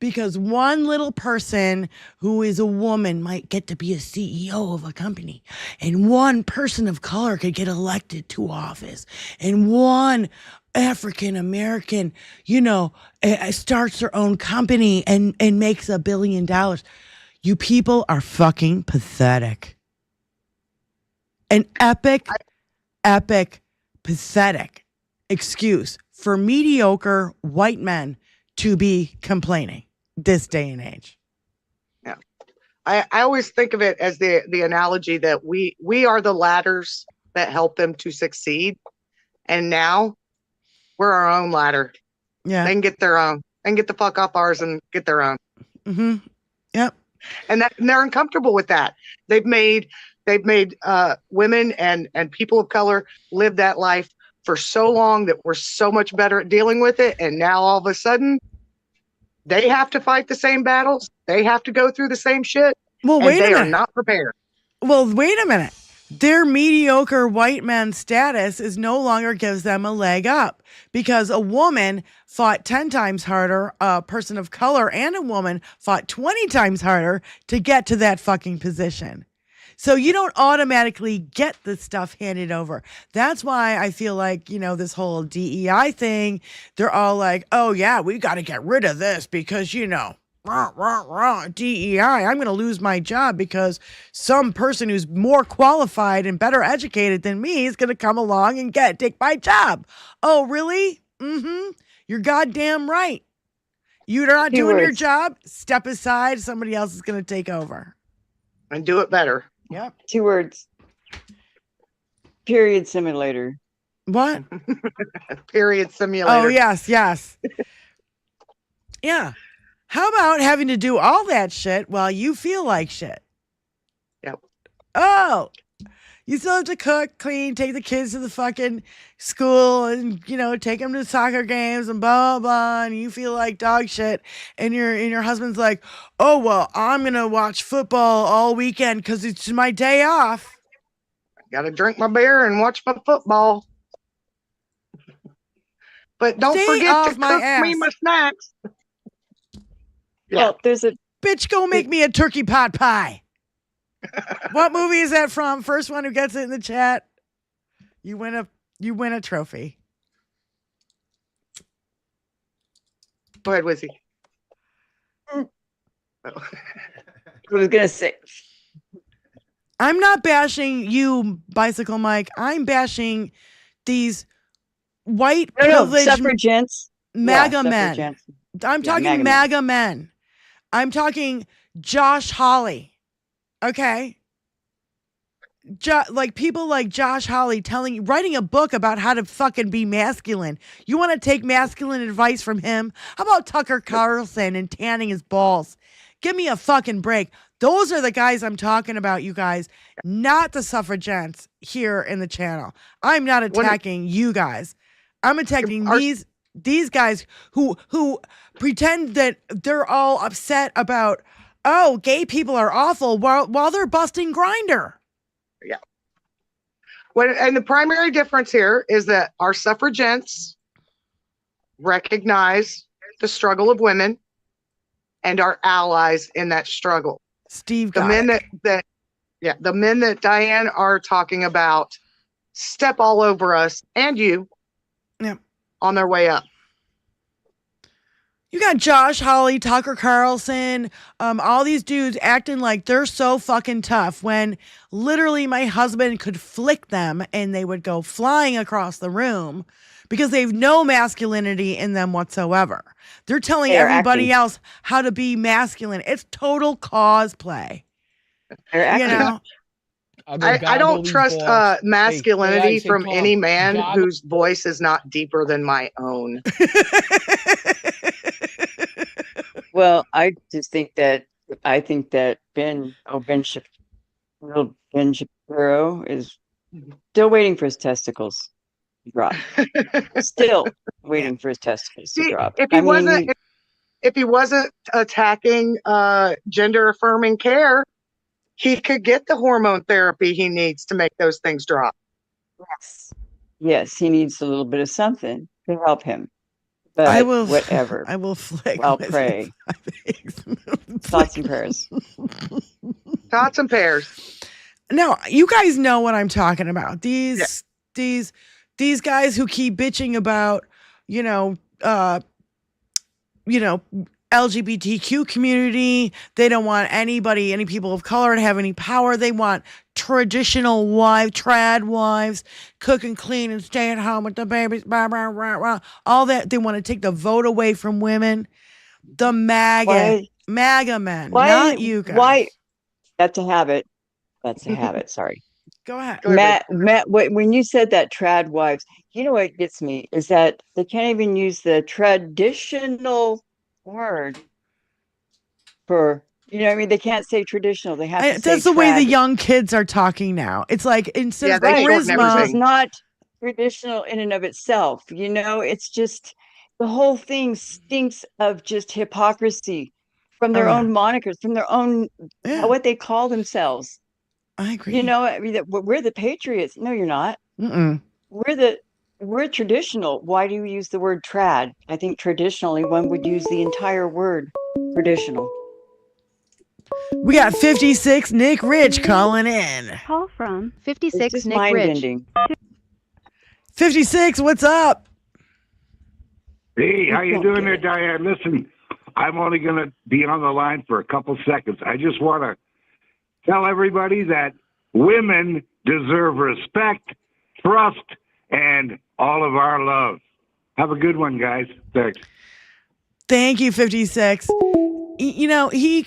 Because one little person who is a woman might get to be a CEO of a company, and one person of color could get elected to office, and one African American, starts their own company and makes $1 billion. You people are fucking pathetic. An epic, pathetic excuse for mediocre white men to be complaining this day and age. Yeah. I always think of it as the analogy that we are the ladders that help them to succeed. And now we're our own ladder. Yeah. They can get their own. They can get the fuck off ours and get their own. Mm-hmm. Yep. And they're uncomfortable with that. They've made women and people of color live that life for so long that we're so much better at dealing with it. And now all of a sudden, they have to fight the same battles. They have to go through the same shit. Well, wait a minute. They are not prepared. Well, wait a minute. Their mediocre white man status no longer gives them a leg up, because a woman fought 10 times harder, a person of color and a woman fought 20 times harder to get to that fucking position. So you don't automatically get the stuff handed over. That's why I feel like, this whole DEI thing, they're all like, oh yeah, we got to get rid of this because, DEI, I'm going to lose my job because some person who's more qualified and better educated than me is going to come along and take my job. Oh, really? Mm-hmm. You're goddamn right. You're not doing your job. Step aside. Somebody else is going to take over. And do it better. Yep. 2 words. Period simulator. What? Period simulator. Oh, yes. Yeah. How about having to do all that shit while you feel like shit? Yep. Oh, you still have to cook, clean, take the kids to the fucking school and, take them to soccer games and blah, blah, blah. And you feel like dog shit. And your husband's like, oh, well, I'm going to watch football all weekend because it's my day off. Got to drink my beer and watch my football. But don't forget to cook me my snacks. Yeah. Well, there's a bitch. Go make me a turkey pot pie. What movie is that from? First one who gets it in the chat, you win a trophy. Go ahead, Wizzy. I was gonna say, I'm not bashing you, Bicycle Mike. I'm bashing these white privileged suffragettes, MAGA men. I'm talking MAGA men. I'm talking Josh Hawley. Okay. Like people like Josh Hawley writing a book about how to fucking be masculine. You want to take masculine advice from him? How about Tucker Carlson and tanning his balls? Give me a fucking break. Those are the guys I'm talking about, you guys, not the suffragettes here in the channel. I'm not attacking you guys. I'm attacking these guys who pretend that they're all upset about, oh, gay people are awful while they're busting Grindr. Yeah. And the primary difference here is that our suffragettes recognize the struggle of women and are allies in that struggle. Steve, the men that Diane are talking about step all over us and you on their way up. You got Josh Hawley, Tucker Carlson, all these dudes acting like they're so fucking tough when literally my husband could flick them and they would go flying across the room because they have no masculinity in them whatsoever. They're telling everybody else how to be masculine. It's total cosplay. They're acting. You know? I don't trust masculinity from any man whose voice is not deeper than my own. Well, I think that Ben Shapiro is still waiting for his testicles to drop. Still waiting for his testicles to drop. If he wasn't attacking gender affirming care, he could get the hormone therapy he needs to make those things drop. Yes, he needs a little bit of something to help him. But whatever. I will flick. I'll pray. Thoughts and prayers. Thoughts and prayers. No, you guys know what I'm talking about. These guys who keep bitching about, LGBTQ community. They don't want any people of color to have any power. They want traditional trad wives, cook and clean and stay at home with the babies, blah, blah, blah, blah. All that. They want to take the vote away from women. The MAGA men, not you guys. Why? That's a habit. Sorry. Go ahead. Matt, when you said that trad wives, you know what gets me is that they can't even use the traditional word for, they can't say traditional. They have to say that's the way the young kids are talking now. It's like instead of charisma, it's not traditional in and of itself. It's just the whole thing stinks of just hypocrisy from their own monikers, from their own what they call themselves. I agree. We're the patriots. No, you're not. We're traditional. Why do you use the word trad? I think traditionally one would use the entire word traditional. We got 56 Nick Rich calling in. Call from 56 Nick Rich. 56, what's up? Hey, how you doing there, Diane? Listen, I'm only going to be on the line for a couple seconds. I just want to tell everybody that women deserve respect, trust, and all of our love. Have a good one, guys. Thanks. Thank you, 56. He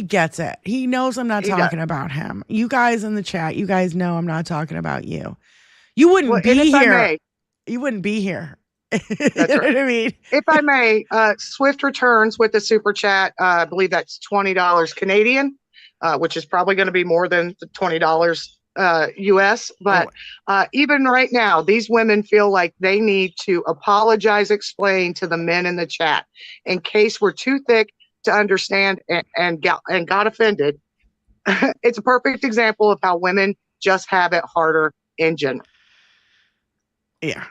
gets it. He knows I'm not talking about him. You guys in the chat, you guys know I'm not talking about you. You wouldn't be here. You wouldn't be here. That's You know right. what I mean? If I may, Swift returns with the super chat. I believe that's $20 Canadian, which is probably going to be more than the $20 US. But even right now, these women feel like they need to apologize, explain to the men in the chat in case we're too thick to understand and got offended. It's a perfect example of how women just have it harder in general. Yeah.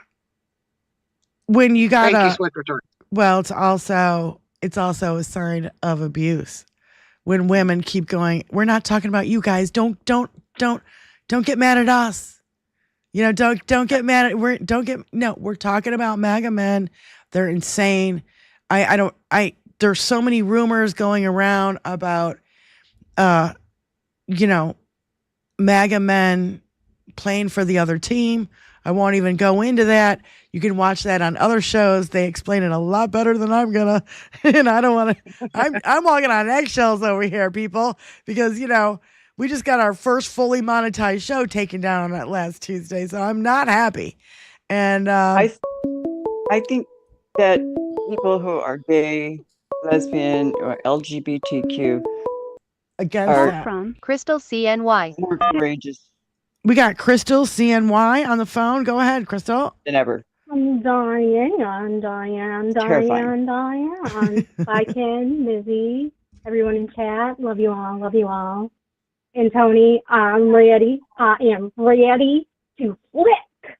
When you got Thank you, Swift return. Well, it's also a sign of abuse. When women keep going, we're not talking about you guys. Don't get mad at us. Don't get mad at we're talking about MAGA men. They're insane. There's so many rumors going around about MAGA men playing for the other team. I won't even go into that. You can watch that on other shows. They explain it a lot better than I'm gonna. And I don't want to. I'm walking on eggshells over here, people, because we just got our first fully monetized show taken down on that last Tuesday, so I'm not happy. And I think that people who are gay, lesbian, or LGBTQ against from Crystal CNY. More courageous. We got Crystal CNY on the phone. Go ahead, Crystal. Than ever. Diane. Terrifying. Hi, Ken, Lizzie, everyone in chat. Love you all. And Tony, I'm ready. I am ready to flick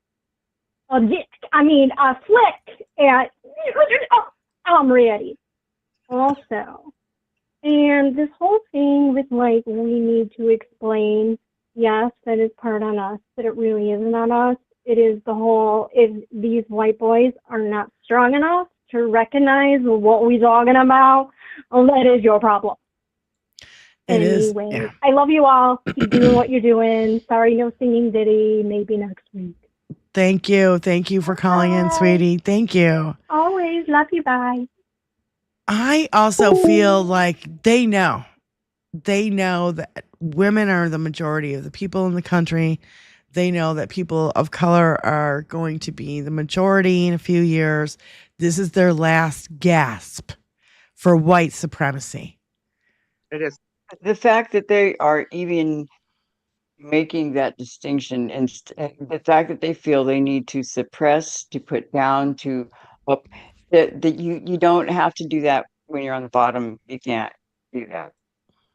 a dick. A flick at. I'm ready. Also, and this whole thing with we need to explain. Yes, that is part on us, but it really isn't on us. It is the whole, if these white boys are not strong enough to recognize what we're talking about, that is your problem. It is. Anyway, Yeah. I love you all. Keep doing what you're doing. Sorry, no singing Diddy. Maybe next week. Thank you. Thank you for calling in, sweetie. Thank you. Always love you. Bye. I also feel like they know that women are the majority of the people in the country. They know that people of color are going to be the majority in a few years. This is their last gasp for white supremacy. It is. The fact that they are even making that distinction, and the fact that they feel they need to suppress, to put down, to up, that you don't have to do that when you're on the bottom. You can't do that.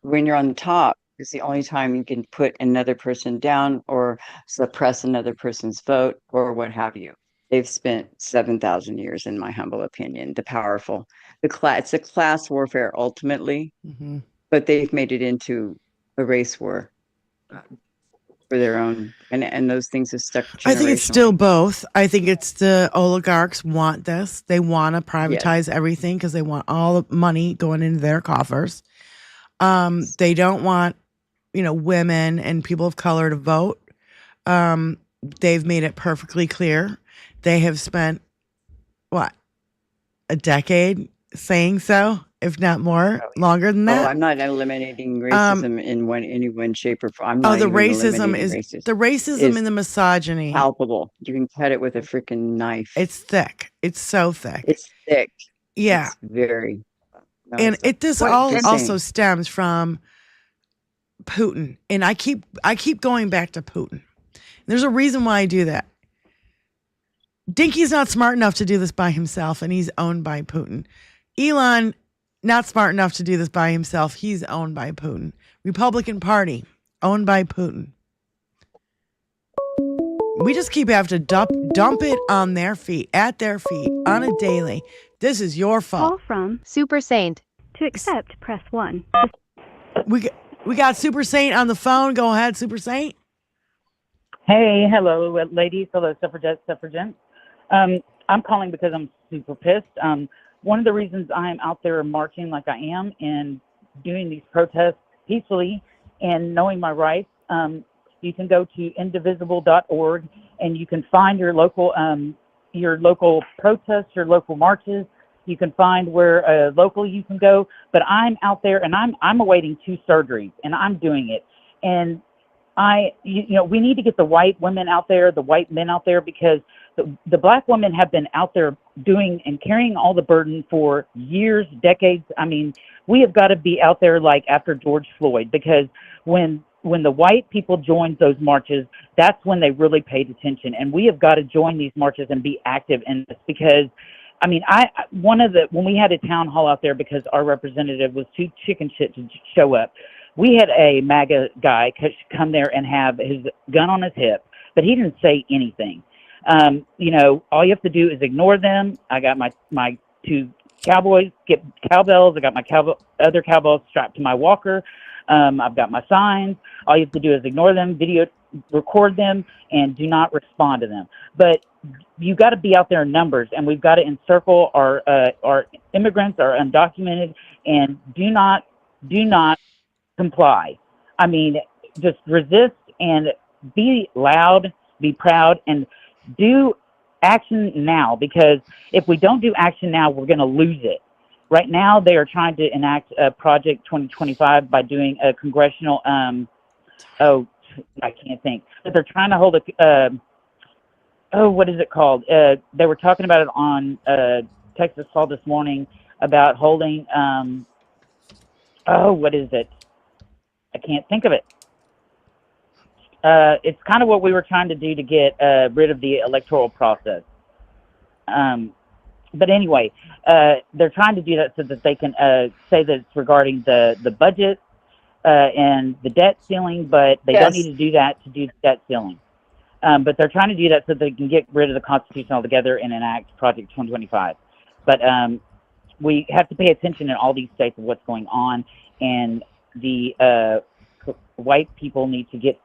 When you're on the top, it's the only time you can put another person down or suppress another person's vote or what have you. They've spent 7,000 years, in my humble opinion, the powerful. It's a class warfare ultimately, but they've made it into a race war for their own, and those things have stuck generationally. I think it's still both. I think it's the oligarchs want this. They want to privatize everything because they want all the money going into their coffers. They don't want, women and people of color to vote. They've made it perfectly clear. They have spent, a decade saying so, if not more, longer than that. I'm not eliminating racism in any one shape or form. I'm not the even racism is racism. the racism and the misogyny. Palpable. You can cut it with a freaking knife. It's thick. It's so thick. It's thick. Yeah. It's very. And this also stems from Putin. And I keep going back to Putin. There's a reason why I do that. Dinky's not smart enough to do this by himself, and he's owned by Putin. Elon, not smart enough to do this by himself. He's owned by Putin. Republican Party, owned by Putin. We just keep having to dump it on their feet, at their feet, on a daily. This is your fault. Call from Super Saint. To accept, press 1. We got Super Saint on the phone. Go ahead, Super Saint. Hey, hello, ladies. Hello, suffragettes. I'm calling because I'm super pissed. One of the reasons I'm out there marching like I am and doing these protests peacefully and knowing my rights, you can go to indivisible.org and you can find your local protests, your local marches. You can find where local you can go. But I'm out there and I'm awaiting 2 surgeries and I'm doing it. And we need to get the white women out there, the white men out there, because the black women have been out there doing and carrying all the burden for years, decades. I mean, we have got to be out there like after George Floyd, because when the white people joined those marches, that's when they really paid attention. And we have got to join these marches and be active in this, because I mean, when we had a town hall out there, because our representative was too chicken shit to show up, we had a MAGA guy come there and have his gun on his hip, but he didn't say anything. All you have to do is ignore them. I got my 2 cowboys, get cowbells. I got my other cowbells strapped to my walker. I've got my signs. All you have to do is ignore them, record them, and do not respond to them. But you got to be out there in numbers, and we've got to encircle our immigrants, our undocumented, and do not comply. I mean, just resist and be loud, be proud, and do action now, because if we don't do action now, we're going to lose it. Right now, they are trying to enact Project 2025 by doing a congressional, I can't think, but they're trying to hold what is it called? They were talking about it on Texas Fall this morning about holding, what is it? I can't think of it. It's kind of what we were trying to do to get rid of the electoral process. But anyway, they're trying to do that so that they can say that it's regarding the budget and the debt ceiling, but they don't need to do that to do the debt ceiling. But they're trying to do that so they can get rid of the Constitution altogether and enact Project 2025. But we have to pay attention in all these states of what's going on, and the white people need to get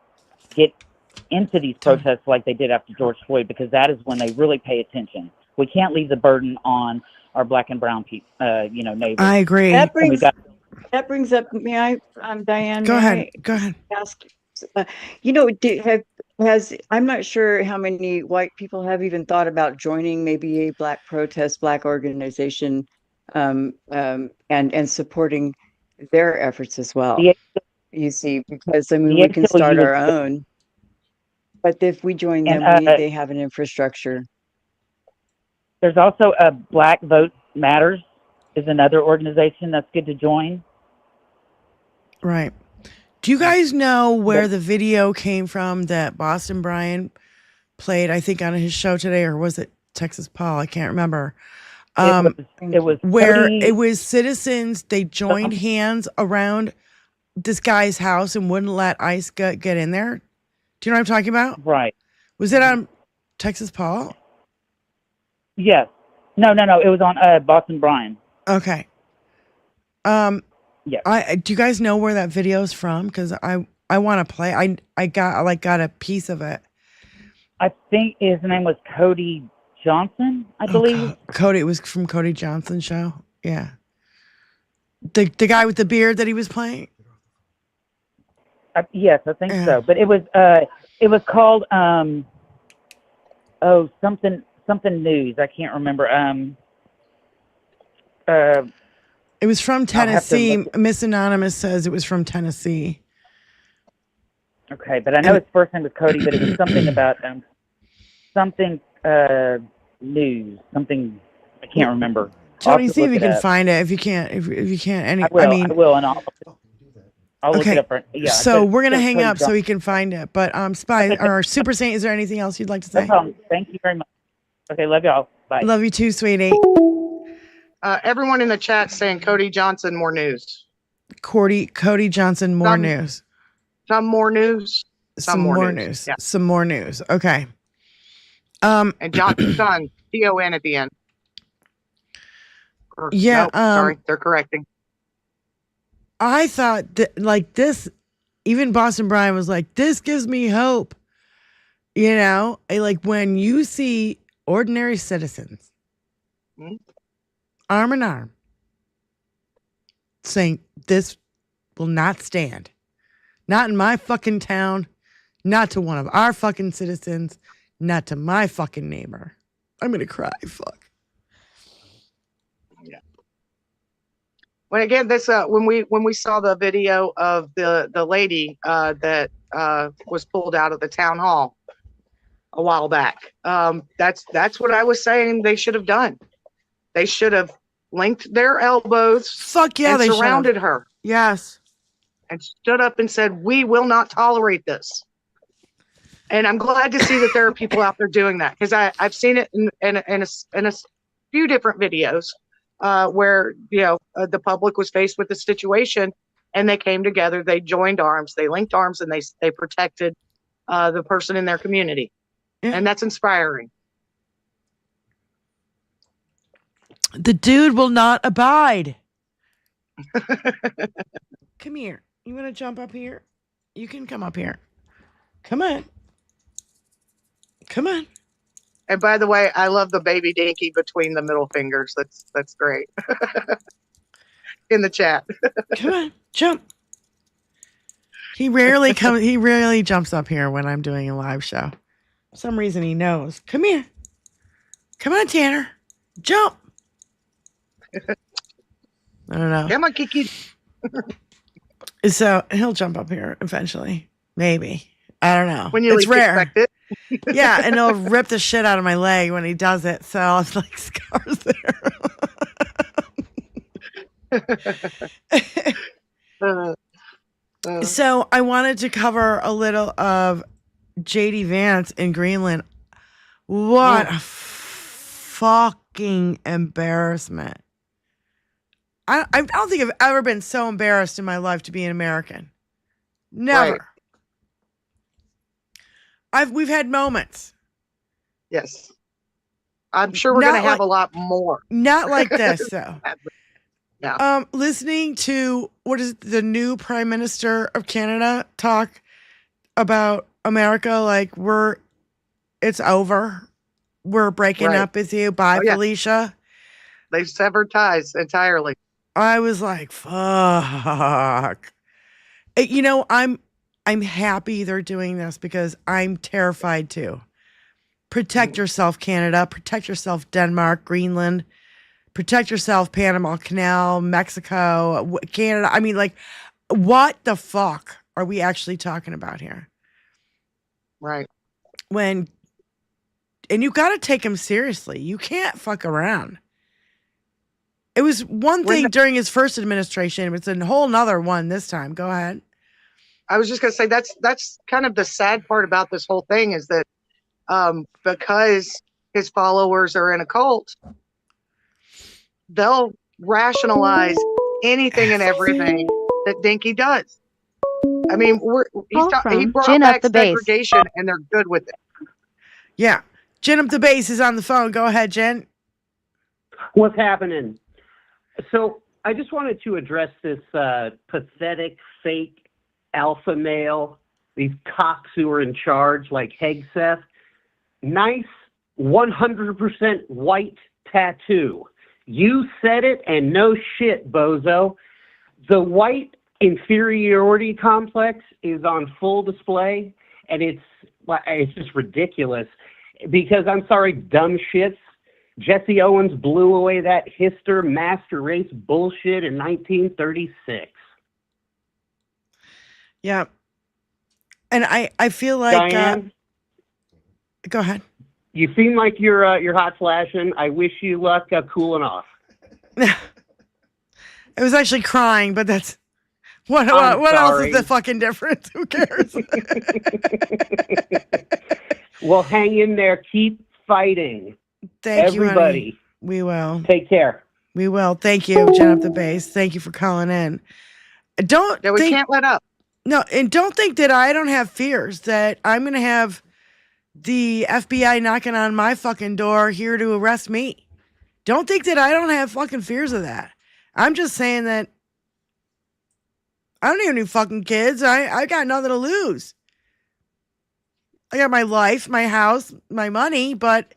into these protests like they did after George Floyd, because that is when they really pay attention. We can't leave the burden on our black and brown people, neighbors. I agree. That brings up. May I, Diane? Go may ahead. I Go ahead. Ask. I'm not sure how many white people have even thought about joining maybe a black protest, black organization, and supporting their efforts as well. You see, because we can start our own. But if we join them, they have an infrastructure. There's also a Black Vote Matters is another organization that's good to join. Right. Do you guys know where the video came from that Boston Brian played, I think, on his show today, or was it Texas Paul? I can't remember. It was where 30 it was citizens, they joined hands around this guy's house and wouldn't let ICE get in there. Do you know what I'm talking about? Right. Was it on Texas Paul? Yes. No. It was on Boston Brian. Okay. Yeah. Do you guys know where that video's from? Because I want to play. I got a piece of it. I think his name was Cody Johnson, I believe. Cody. It was from Cody Johnson's show. Yeah. The guy with the beard that he was playing. Yes, I think so. But it was called something news. I can't remember. It was from Tennessee. Miss Anonymous says it was from Tennessee. Okay, but I know his first name was Cody, but it was something about something news. Something I can't remember. Tony, see if you can find it. If you can't, I will, and I'll look it up. So we're gonna hang up so we can find it. But Spy or Super Saint, is there anything else you'd like to say? No problem. Thank you very much. Okay, love y'all. Bye. Love you too, sweetie. Everyone in the chat saying Cody Johnson, more news. Cody Johnson, more news. Some more news. Some more news. Yeah. Some more news. Okay. And Johnson's son, T-O-N at the end. Sorry, they're correcting. I thought that like this, even Boston Brian was like, this gives me hope. You know, like when you see ordinary citizens arm in arm saying this will not stand. Not in my fucking town, not to one of our fucking citizens, not to my fucking neighbor. I'm going to cry. Fuck. Yeah. When again, this when we saw the video of the lady that was pulled out of the town hall a while back, that's what I was saying they should have done. They should have linked their elbows. Fuck yeah, and they surrounded her. Yes. And stood up and said, "We will not tolerate this." And I'm glad to see that there are people out there doing that, because I've seen it in a few different videos where the public was faced with the situation and they came together, they joined arms, they linked arms, and they protected the person in their community, and that's inspiring. The dude will not abide. Come here. You want to jump up here? You can come up here. Come on. Come on. And by the way, I love the baby dinky between the middle fingers. That's great. In the chat. Come on, jump. He rarely jumps up here when I'm doing a live show. For some reason he knows. Come here. Come on, Tanner. Jump. I don't know. Come on, Kiki. So he'll jump up here eventually. Maybe. I don't know. When you it's rare. expect it. Yeah, and he'll rip the shit out of my leg when he does it. So I'll have like scars there. So I wanted to cover a little of JD Vance in Greenland. What a fucking embarrassment. I don't think I've ever been so embarrassed in my life to be an American. Never. Right. We've had moments. Yes. I'm sure we're going to have a lot more. Not like this, though. No. Listening to, what is it, the new Prime Minister of Canada talk about America, like it's over. We're breaking Right. up with you. Bye, Oh, yeah. Felicia. They've severed ties entirely. I was like, fuck. You know, I'm happy they're doing this because I'm terrified too. Protect yourself, Canada. Protect yourself, Denmark, Greenland. Protect yourself, Panama Canal, Mexico, Canada. I mean, like, what the fuck are we actually talking about here? Right. And you got to take him seriously. You can't fuck around. It was one thing during his first administration. It's a whole nother one this time. Go ahead. I was just going to say that's kind of the sad part about this whole thing is that because his followers are in a cult, they'll rationalize anything and everything that Dinky does. I mean, he brought Gin back Up the Bass. segregation, and they're good with it. Yeah. Gin Up the Bass is on the phone. Go ahead, Jen. What's happening? So I just wanted to address this pathetic, fake alpha male, these cocks who are in charge, like Hegseth. Nice, 100% white tattoo. You said it, and no shit, bozo. The white inferiority complex is on full display, and it's just ridiculous. Because, I'm sorry, dumb shits, Jesse Owens blew away that hister master race bullshit in 1936. Yeah. And I feel like Diane, go ahead. You seem like you're hot flashing. I wish you luck cooling off. It was actually crying, but that's what else is the fucking difference? Who cares? Well, hang in there. Keep fighting. Thank you, everybody. honey. We will. Take care. We will. Thank you, Jen Up the Bass. Thank you for calling in. We can't let up. No, and don't think that I don't have fears that I'm going to have the FBI knocking on my fucking door here to arrest me. Don't think that I don't have fucking fears of that. I'm just saying that I don't have any fucking kids. I got nothing to lose. I got my life, my house, my money, but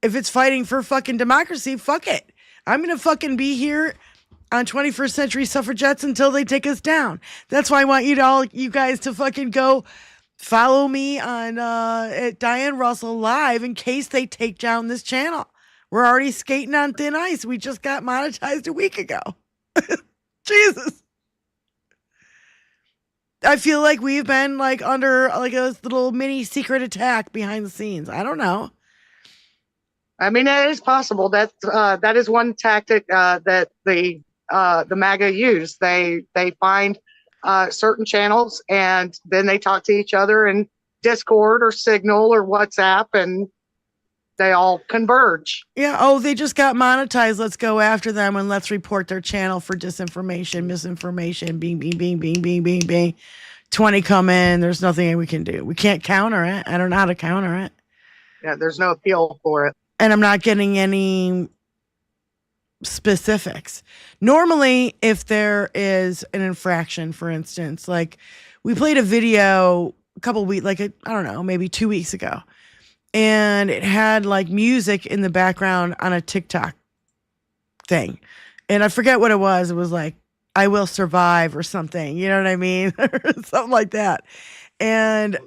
if it's fighting for fucking democracy, fuck it. I'm going to fucking be here on 21st Century Suffragettes until they take us down. That's why I want you guys to fucking go follow me on at Diane Russell Live in case they take down this channel. We're already skating on thin ice. We just got monetized a week ago. Jesus. I feel like we've been like under like a little mini secret attack behind the scenes. I don't know. I mean, it is possible. That is one tactic that the MAGA use. They find certain channels and then they talk to each other in Discord or Signal or WhatsApp, and they all converge. Yeah. Oh, they just got monetized. Let's go after them and let's report their channel for disinformation, misinformation. Bing, bing, bing, bing, bing, bing, bing. 20 come in. There's nothing we can do. We can't counter it. I don't know how to counter it. Yeah, there's no appeal for it. And I'm not getting any specifics. Normally, if there is an infraction, for instance, like we played a video a couple weeks, like I don't know, maybe 2 weeks ago, and it had like music in the background on a TikTok thing, and I forget what it was. It was like "I Will Survive" or something. You know what I mean? Something like that. And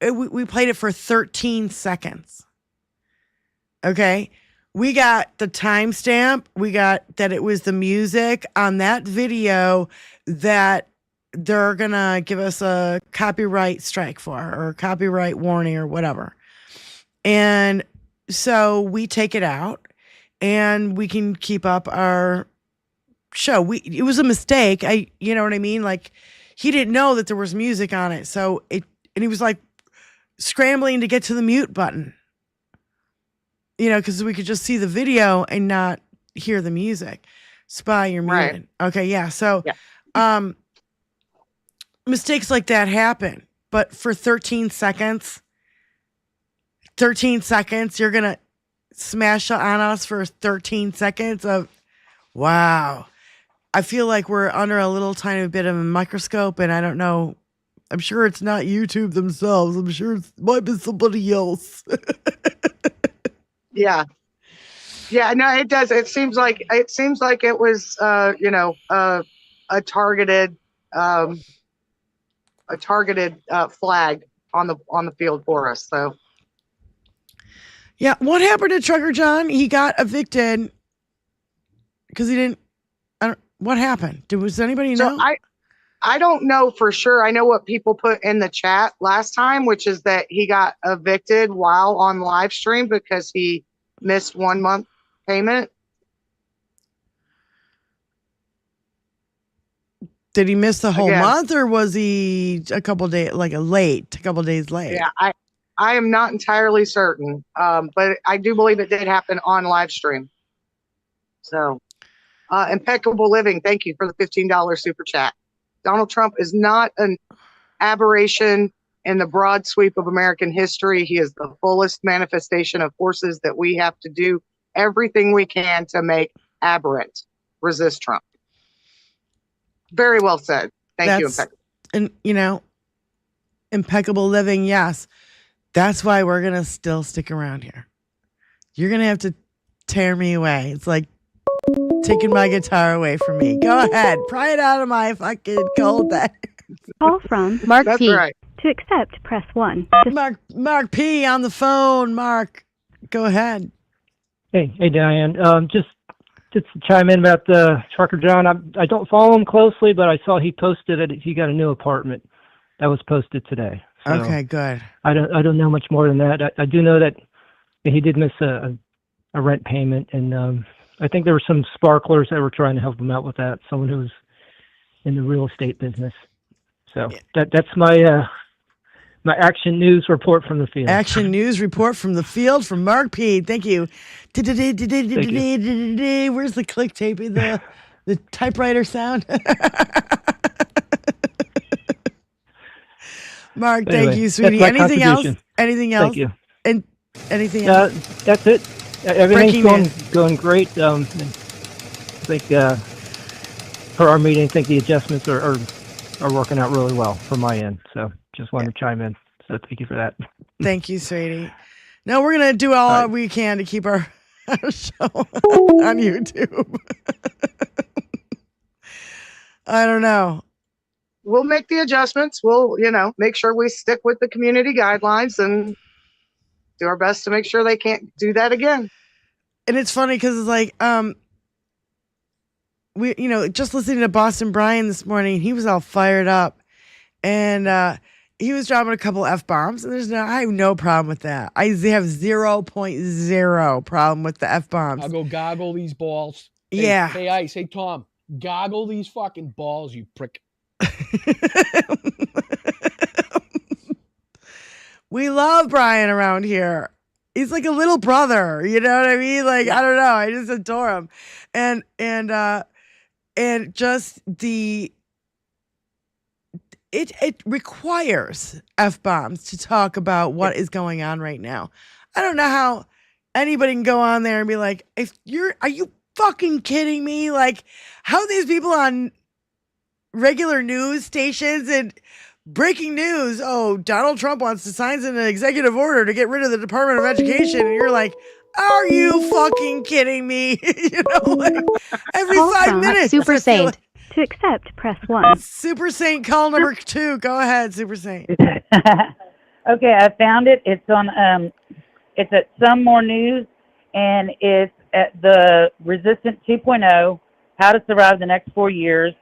we played it for 13 seconds. Okay. We got the timestamp. We got that it was the music on that video that they're going to give us a copyright strike for, or a copyright warning or whatever. And so we take it out and we can keep up our show. It was a mistake. You know what I mean? Like he didn't know that there was music on it. So and he was like scrambling to get to the mute button. You know, because we could just see the video and not hear the music. Spy, you're muted. Right. Okay, yeah. So, mistakes like that happen. But for 13 seconds, you're going to smash on us for 13 seconds of, wow. I feel like we're under a little tiny bit of a microscope, and I don't know I'm sure it's not YouTube themselves. I'm sure it might be somebody else. Yeah. Yeah, no, it does. It seems like it was, a targeted, flag on the field for us. So, Yeah, what happened to Trucker John? He got evicted because he didn't. What happened? Was anybody know? I don't know for sure. I know what people put in the chat last time, which is that he got evicted while on live stream because he missed 1 month payment. Did he miss the whole month, or was he a couple days late? Yeah, I am not entirely certain, but I do believe it did happen on live stream. So, Impeccable Living, thank you for the $15 super chat. Donald Trump is not an aberration in the broad sweep of American history. He is the fullest manifestation of forces that we have to do everything we can to make aberrant. Resist Trump. Very well said. Thank you, Impeccable. And, Impeccable Living, yes. That's why we're going to still stick around here. You're going to have to tear me away. It's like taking my guitar away from me. Go ahead. Pry it out of my fucking cold day. Call from Mark That's P. right. To accept, press 1. Mark P. on the phone. Mark, go ahead. Hey, Diane. Just to chime in about Trucker John. I don't follow him closely, but I saw he posted it. He got a new apartment that was posted today. So Okay, good. I don't know much more than that. I do know that he did miss a rent payment, and I think there were some sparklers that were trying to help him out with that. Someone who's in the real estate business. So that's my my action news report from the field. Action news report from the field from Mark P. Thank you. Where's the click taping? The typewriter sound? Mark, Anyway, thank you, sweetie. that's my Anything else? contribution. Anything else? Thank you. And anything else? That's it. Everything's going great. I think for our meeting, I think the adjustments are working out really well from my end. So just wanted to chime in. So thank you for that. Thank you, sweetie. No, we're going to do all we can to keep our show on YouTube. I don't know. We'll make the adjustments. We'll, make sure we stick with the community guidelines and do our best to make sure they can't do that again. And it's funny because it's like, we, just listening to Boston Brian this morning, he was all fired up, and he was dropping a couple F-bombs, and I have no problem with that. I have 0.0 problem with the F-bombs. I'll go goggle these balls. Yeah. Hey, Ice. Hey, Tom. Goggle these fucking balls, you prick. We love Brian around here. He's like a little brother, you know what I mean? Like, I don't know, I just adore him. And just it requires F-bombs to talk about what is going on right now. I don't know how anybody can go on there and be like, are you fucking kidding me? Like, how these people on regular news stations and breaking news, Donald Trump wants to sign an executive order to get rid of the Department of Education, and you're like, are you fucking kidding me? Like every Call 5 from minutes. Super Saint. To accept, press 1. Super Saint, call number 2. Go ahead, Super Saint. Okay, I found it. It's on it's at Some More News, and it's at the Resistant 2.0, How to Survive the Next 4 Years,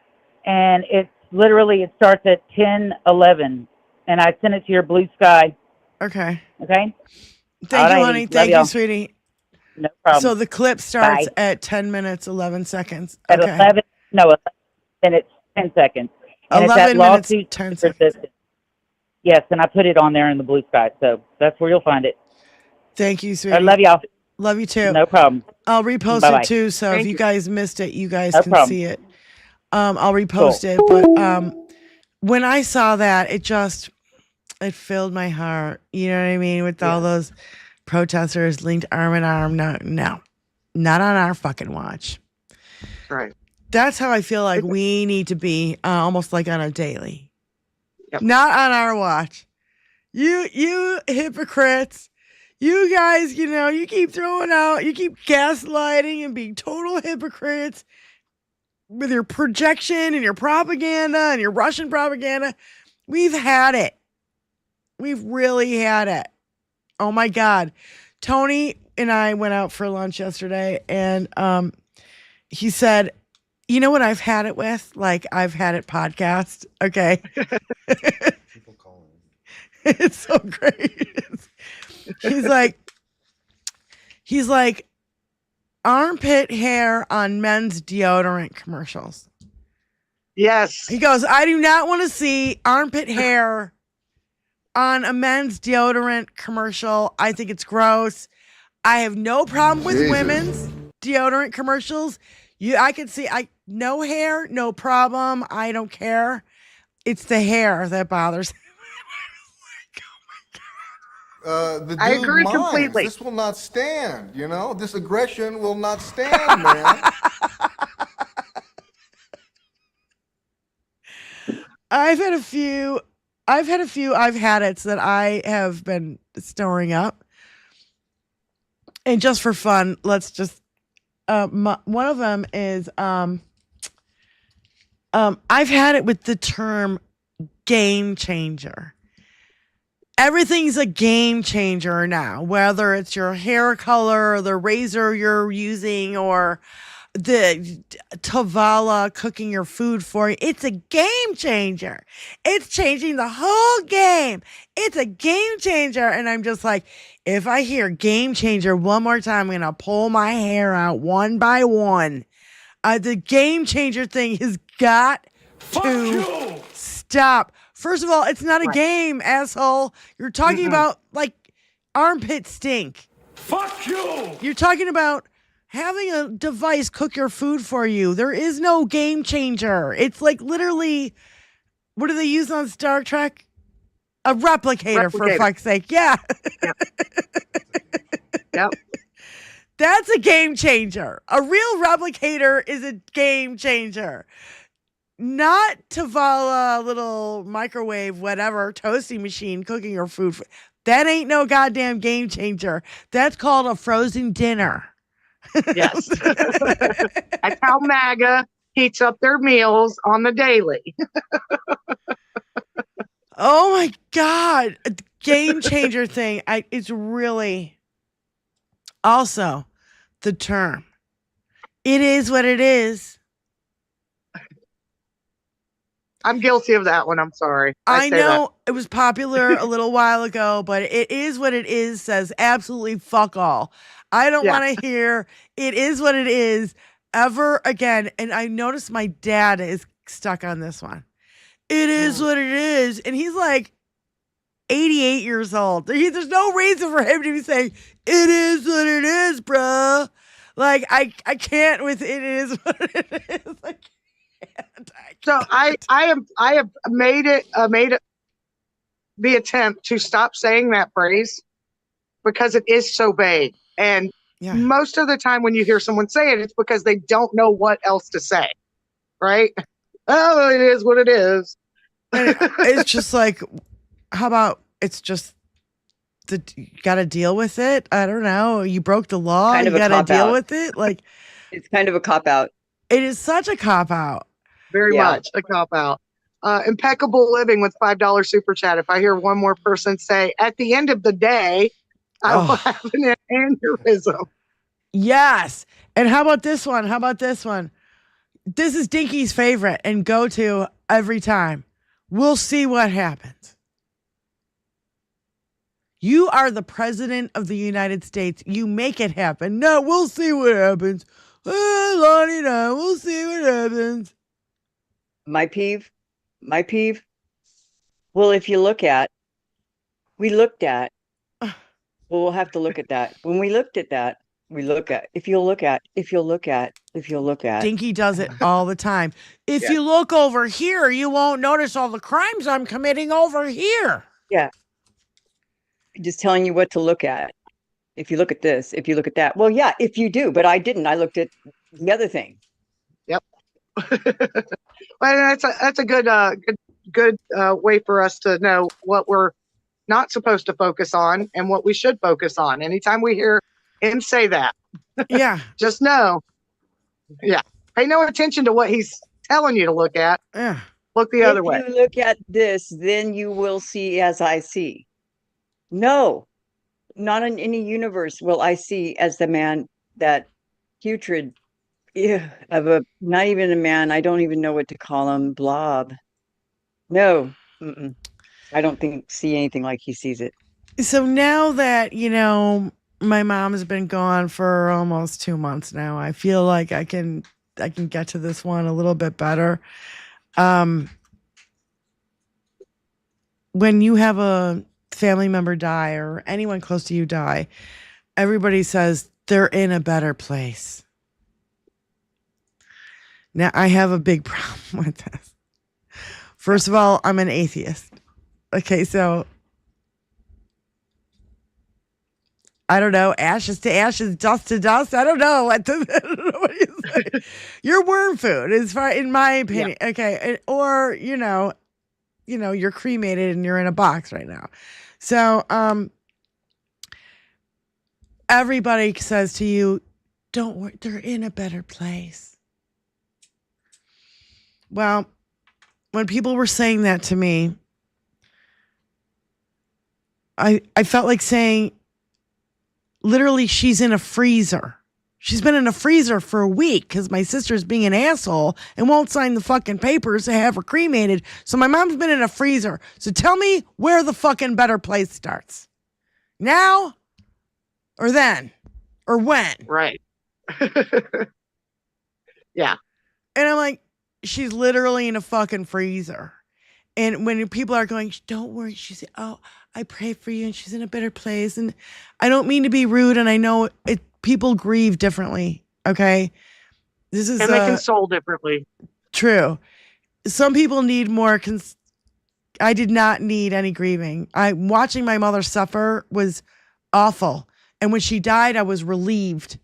and it starts at 10:11, and I sent it to your Blue Sky. Okay. Okay. Thank you, honey. Thank you, sweetie. No problem. So the clip starts Bye. at 10 minutes, 11 seconds. At Okay. 11, then it's 10 seconds. And 11 it's minutes, Lawsuit 10 Resistance. Yes, and I put it on there in the Blue Sky, so that's where you'll find it. Thank you, sweetie. I love y'all. Love you too. No problem. I'll repost Bye-bye. it too, so Thank if you you. guys missed it, you guys No can problem. see it. I'll repost it, but when I saw that, it filled my heart. You know what I mean? With all those protesters linked arm in arm. No, not on our fucking watch. Right. That's how I feel like we need to be, almost like on a daily. Not on our watch. You hypocrites. You guys, you keep throwing out, you keep gaslighting and being total hypocrites with your projection and your propaganda and your Russian propaganda. We've had it. We've really had it. Oh my God. Tony and I went out for lunch yesterday, and he said, you know what I've had it with? Like, I've had it podcast. Okay. People calling. It's so great. He's like armpit hair on men's deodorant commercials. Yes. He goes, I do not want to see armpit hair on a men's deodorant commercial. I think it's gross. I have no problem with women's deodorant commercials. I can see no hair, no problem. I don't care. It's the hair that bothers me. I agree completely. This will not stand, This aggression will not stand, man. I've had a few I've had it's that I have been storing up. And just for fun, let's just one of them is I've had it with the term game changer. Everything's a game changer now, whether it's your hair color or the razor you're using or the Tavala cooking your food for you. It's a game changer. It's changing the whole game. It's a game changer. And I'm just like, if I hear game changer one more time, I'm going to pull my hair out one by one. The game changer thing has got to stop. First of all, it's not a game, asshole. You're talking about like armpit stink. Fuck you! You're talking about having a device cook your food for you. There is no game changer. It's like literally, what do they use on Star Trek? A replicator. For fuck's sake. Yeah. Yep. That's a game changer. A real replicator is a game changer. Not Tavala little microwave, whatever, toasting machine cooking your food. That ain't no goddamn game changer. That's called a frozen dinner. Yes. That's how MAGA heats up their meals on the daily. Oh my God. A game changer thing. It's really also the term. It is what it is. I'm guilty of that one. I'm sorry. I know it was popular a little while ago, but it is what it is says absolutely fuck all. I don't want to hear it is what it is ever again. And I noticed my dad is stuck on this one. It is what it is. And he's like 88 years old. There's no reason for him to be saying, it is what it is, bruh. Like, I can't with it is what it is. I can't. So I have made the attempt to stop saying that phrase because it is so vague. And most of the time when you hear someone say it, it's because they don't know what else to say. Right? Oh, it is what it is. It's just like, how about it's just you got to deal with it? I don't know. You broke the law. Kind of you a got to deal cop-out. with it. Like, It's kind of a cop out. it is such a cop out. Very much a cop out. Impeccable Living with $5 super chat. If I hear one more person say, at the end of the day, I will have an aneurysm. Yes. And how about this one? This is Dinky's favorite and go to every time. We'll see what happens. You are the president of the United States. You make it happen. No, we'll see what happens. Lonnie and I, we'll see what happens. My peeve. Well, if you look at, we'll have to look at that. When we looked at that, if you'll look at. Dinky does it all the time. If you look over here, you won't notice all the crimes I'm committing over here. Yeah. Just telling you what to look at. If you look at this, if you look at that. Well, yeah, if you do, but I didn't. I looked at the other thing. Yep. Well, that's a good good way for us to know what we're not supposed to focus on and what we should focus on. Anytime we hear him say that, Yeah. just know, yeah, pay no attention to what he's telling you to look at. Yeah. Look the other way. If you look at this, then you will see as I see. No, not in any universe will I see as the man that putrid of a, not even a man, I don't even know what to call him, blob. No, I don't see anything like he sees it. So now that, my mom has been gone for almost 2 months now, I feel like I can get to this one a little bit better. When you have a family member die or anyone close to you die, everybody says they're in a better place. Now, I have a big problem with this. First of all, I'm an atheist. Okay, so I don't know, ashes to ashes, dust to dust. I don't know what you say. You're worm food, as far in my opinion. Yeah. Okay, or you're cremated and you're in a box right now. So everybody says to you, "Don't worry, they're in a better place." Well, when people were saying that to me, I felt like saying, literally, she's in a freezer. She's been in a freezer for a week because my sister's being an asshole and won't sign the fucking papers to have her cremated. So my mom's been in a freezer. So tell me where the fucking better place starts. Now or then or when? Right. Yeah. And I'm like, she's literally in a fucking freezer. And when people are going, "Don't worry," she said, "Oh, I pray for you and she's in a better place." And I don't mean to be rude, and I know people grieve differently, okay? This is and they console differently. True. Some people need more. I did not need any grieving. Watching my mother suffer was awful. And when she died, I was relieved.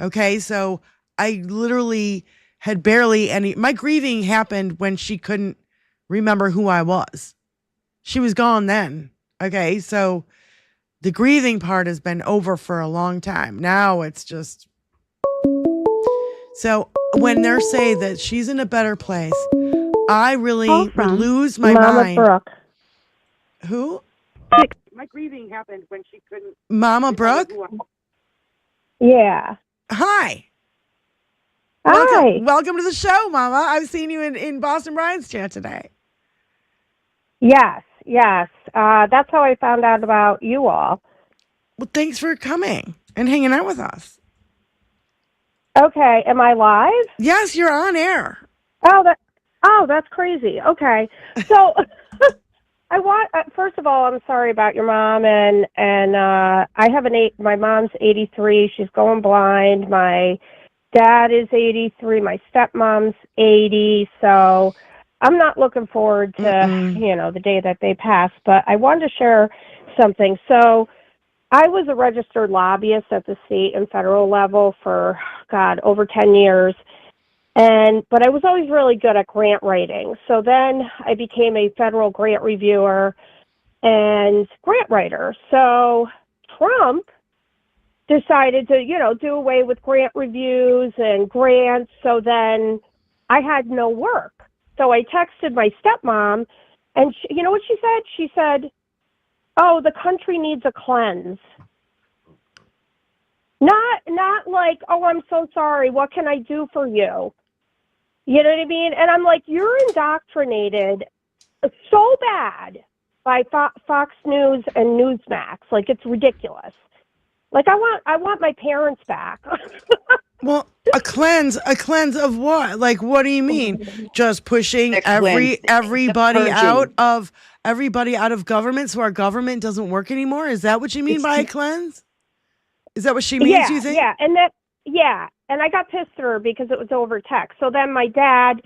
Okay, so I literally had barely any. My grieving happened when she couldn't remember who I was. She was gone then. Okay, so the grieving part has been over for a long time. Now it's just. So when they say that she's in a better place, I really would lose my mind. Brooke. Who? My grieving happened when she couldn't. Mama Brooke? Yeah. Hi. Hi. Welcome to the show, Mama. I've seen you in Boston Brian's chat today. Yes. That's how I found out about you all. Well, thanks for coming and hanging out with us. Okay. Am I live? Yes, you're on air. Oh, that's crazy. Okay. So first of all, I'm sorry about your mom and I have my mom's 83. She's going blind. My dad is 83. My stepmom's 80. So I'm not looking forward to, the day that they pass, but I wanted to share something. So I was a registered lobbyist at the state and federal level for, over 10 years. But I was always really good at grant writing. So then I became a federal grant reviewer and grant writer. So Trump decided to, do away with grant reviews and grants. So then I had no work. So I texted my stepmom, and you know what she said? She said, "Oh, the country needs a cleanse." Not like, "Oh, I'm so sorry. What can I do for you?" You know what I mean? And I'm like, you're indoctrinated so bad by Fox News and Newsmax. Like, it's ridiculous. Like, I want my parents back. Well, a cleanse of what? Like, what do you mean? Just pushing everybody out of government so our government doesn't work anymore? Is that what you mean by a cleanse? Is that what she means, you think? Yeah. And I got pissed at her because it was over text. So then my dad,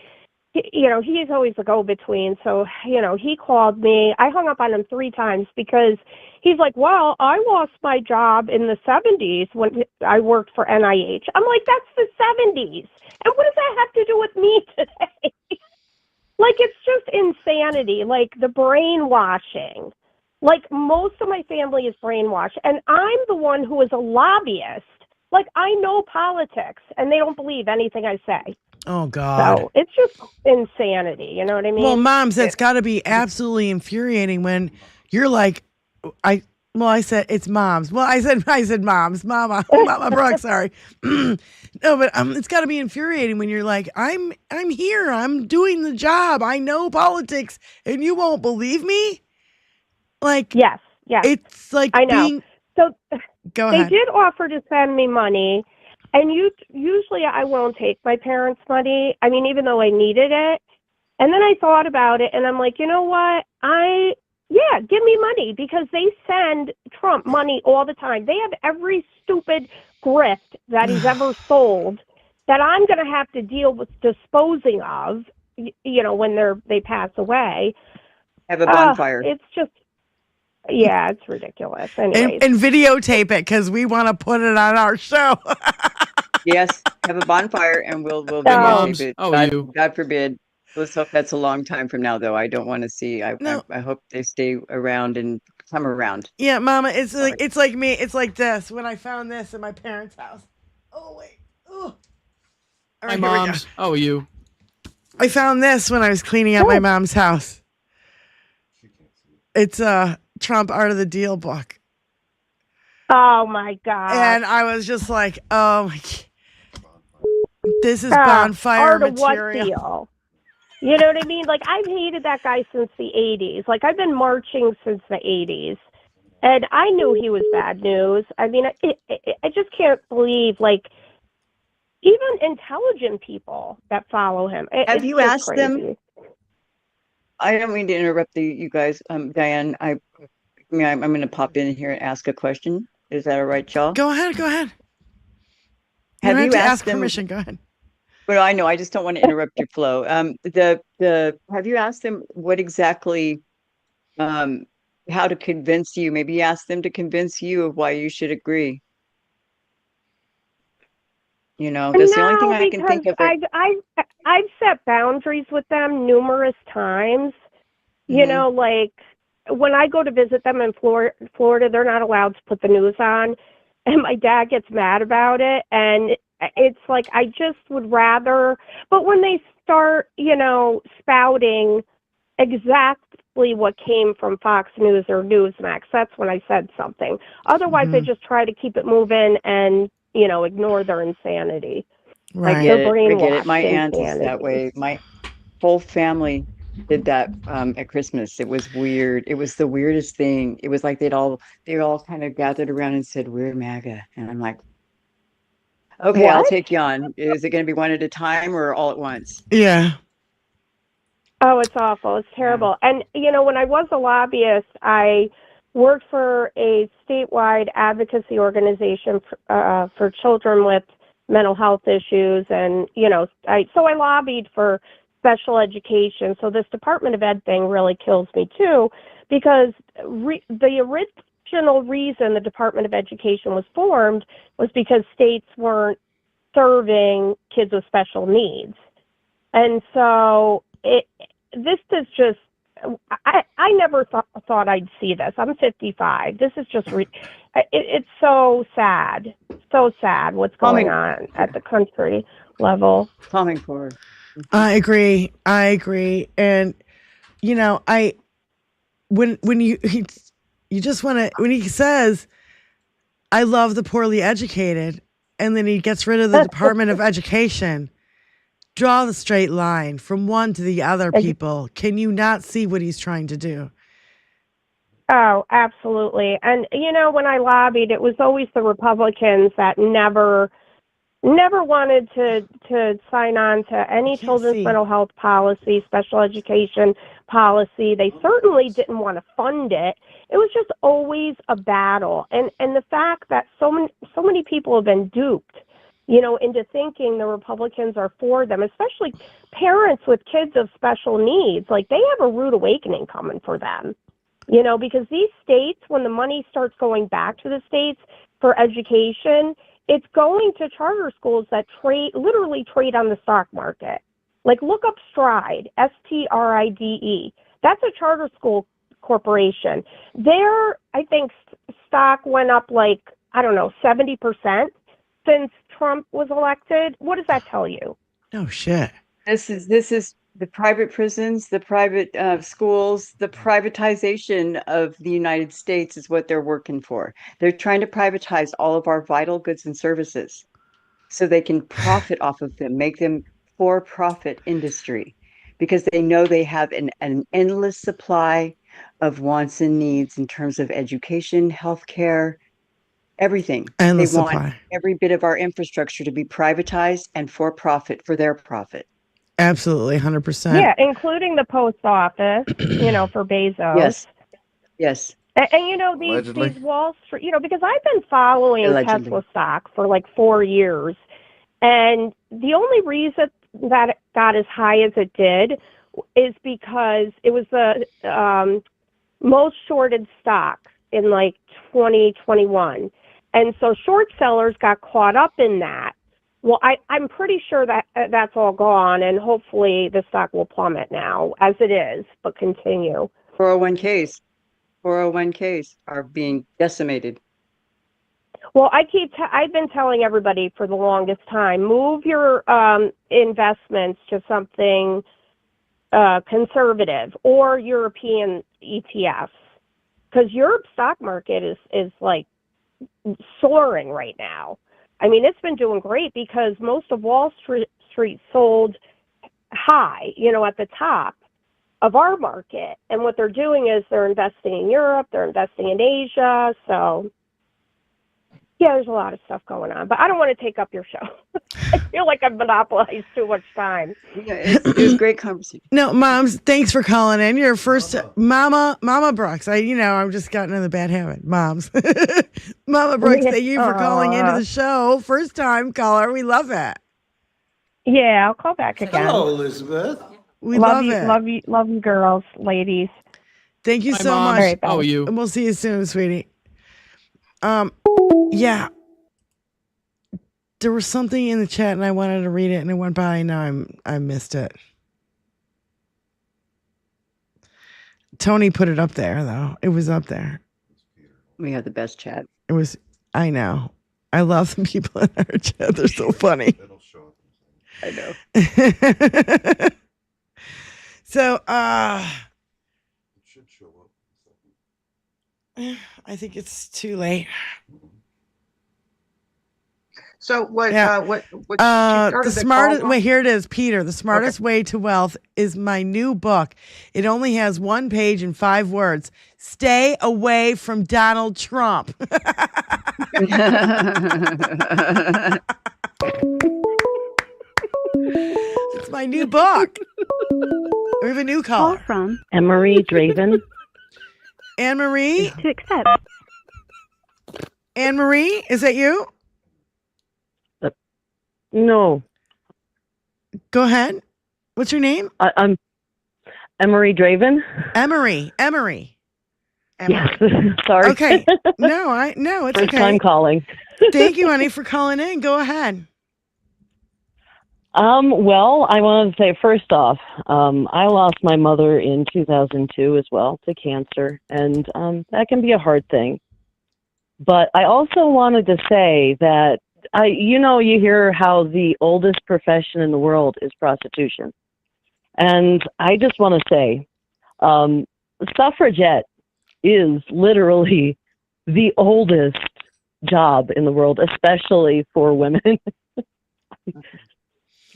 he's always a go-between. So, he called me. I hung up on him 3 times because he's like, "Well, I lost my job in the 70s when I worked for NIH. I'm like, "That's the 70s. And what does that have to do with me today?" Like, it's just insanity. Like, the brainwashing. Like, most of my family is brainwashed, and I'm the one who is a lobbyist. Like, I know politics, and they don't believe anything I say. Oh, God. So it's just insanity. You know what I mean? Well, moms, that's got to be absolutely infuriating when you're like, I said it's moms. Well, I said moms, Mama Brooke. Sorry. No, but it's got to be infuriating when you're like, I'm here, I'm doing the job, I know politics, and you won't believe me. Like, yes, it's like I know. being. So Go they ahead. did offer to send me money, and usually I won't take my parents' money. I mean, even though I needed it. And then I thought about it, and I'm like, you know what? Give me money, because they send Trump money all the time. They have every stupid grift that he's ever sold that I'm going to have to deal with disposing of, when they pass away. Have a bonfire. It's just, it's ridiculous. Anyways. And videotape it, because we want to put it on our show. Yes, have a bonfire, and we'll Moms. videotape it. You. God forbid. Let's hope that's a long time from now, though. I don't want to see. I hope they stay around and come around. Yeah, Mama, it's like me. It's like this. When I found this in my parents' house. Oh wait. All Hi, right, here we go. moms. How are you? I found this when I was cleaning out my mom's house. It's a Trump Art of the Deal book. Oh my God. And I was just like, oh my God. This is Art bonfire of what material. deal? You know what I mean? Like, I've hated that guy since the 80s. Like, I've been marching since the 80s. And I knew he was bad news. I mean, I just can't believe, like, even intelligent people that follow him. Have you asked crazy. them? I don't mean to interrupt you guys. Diane, I'm going to pop in here and ask a question. Is that all right, y'all? Go ahead. Have you to asked ask them? permission? Go ahead. Well, I know. I just don't want to interrupt your flow. Have you asked them what exactly, how to convince you? Maybe ask them to convince you of why you should agree. That's the only thing I can think of. I've set boundaries with them numerous times. You know, like when I go to visit them in Florida, they're not allowed to put the news on, and my dad gets mad about it. And it's like, I just would rather, but when they start, spouting exactly what came from Fox News or Newsmax, that's when I said something. Otherwise, they just try to keep it moving and, ignore their insanity. Right. I get it. My aunt is that way. My whole family did that at Christmas. It was weird. It was the weirdest thing. It was like they all kind of gathered around and said, "We're MAGA," and I'm like, okay, what? I'll take you on. Is it going to be one at a time or all at once? Yeah. Oh, it's awful. It's terrible. Yeah. And, when I was a lobbyist, I worked for a statewide advocacy organization for children with mental health issues. And, I lobbied for special education. So this Department of Ed thing really kills me, too, because the original reason the Department of Education was formed was because states weren't serving kids with special needs. And so this is just, I never thought I'd see this. I'm 55. This is just, it's so sad what's going on at the country level. Calming for. I agree. And, when you just want to, when he says, I love the poorly educated, and then he gets rid of the Department of Education, draw the straight line from one to the other, people. Can you not see what he's trying to do? Oh, absolutely. And, when I lobbied, it was always the Republicans that never wanted to sign on to any children's mental health policy, special education policy. They certainly didn't want to fund it. It was just always a battle. And the fact that so many people have been duped, into thinking the Republicans are for them, especially parents with kids of special needs. Like, they have a rude awakening coming for them, because these states, when the money starts going back to the states for education, it's going to charter schools that literally trade on the stock market. Like, look up Stride, STRIDE. That's a charter school corporation. Their, I think, stock went up like, I don't know, 70% since Trump was elected. What does that tell you? Oh, shit. This is the private prisons, the private schools, the privatization of the United States is what they're working for. They're trying to privatize all of our vital goods and services so they can profit off of them, make them for-profit industry, because they know they have an endless supply of wants and needs in terms of education, healthcare, everything. Endless They want supply. every bit of our infrastructure to be privatized and for profit, for their profit. Absolutely, 100%. Yeah, including the post office, for Bezos. Yes. Yes. And these Wall Street, because I've been following Allegedly. Tesla stock for like 4 years, and the only reason that it got as high as it did is because it was the most shorted stock in like 2021, and so short sellers got caught up in that. Well, I'm pretty sure that that's all gone, and hopefully the stock will plummet now, as it is, but continue. 401ks are being decimated. Well, I've been telling everybody for the longest time, move your investments to something conservative or European ETFs, because Europe's stock market is like soaring right now. I mean, it's been doing great because most of Wall Street sold high, at the top of our market. And what they're doing is they're investing in Europe, they're investing in Asia. So, yeah, there's a lot of stuff going on. But I don't want to take up your show. I feel like I've monopolized too much time. Yeah, it was a great conversation. No, Moms, thanks for calling in. You're first, Mama Brooks. I'm just gotten in the bad habit. Moms. Mama Brooks, thank you for calling into the show. First time caller. We love it. Yeah, I'll call back again. Hello, Elizabeth. We love it. Love you, girls, ladies. Thank you Hi, so Mom. much. All right, bye. How are you? And we'll see you soon, sweetie. Yeah. There was something in the chat and I wanted to read it and it went by and now I missed it. Tony put it up there though. It was up there. We had the best chat. It was, I know. I love the people in our chat. They're so funny. I know. So, it should show up. I think it's too late. So what? Yeah. What? The smartest. Wait, here it is, Peter. The Smartest Way to Wealth is my new book. It only has 1 page and 5 words. Stay away from Donald Trump. It's my new book. We have a new caller. Call from Anne-Marie Draven. Anne-Marie? To accept. Anne-Marie, is that you? No. Go ahead. What's your name? I'm Anne-Marie Draven. Emery. Yes. Sorry. Okay. No, it's First okay. time calling. Thank you, honey, for calling in. Go ahead. Well, I wanted to say first off, I lost my mother in 2002 as well to cancer, and that can be a hard thing. But I also wanted to say that you hear how the oldest profession in the world is prostitution, and I just want to say, suffragette is literally the oldest job in the world, especially for women.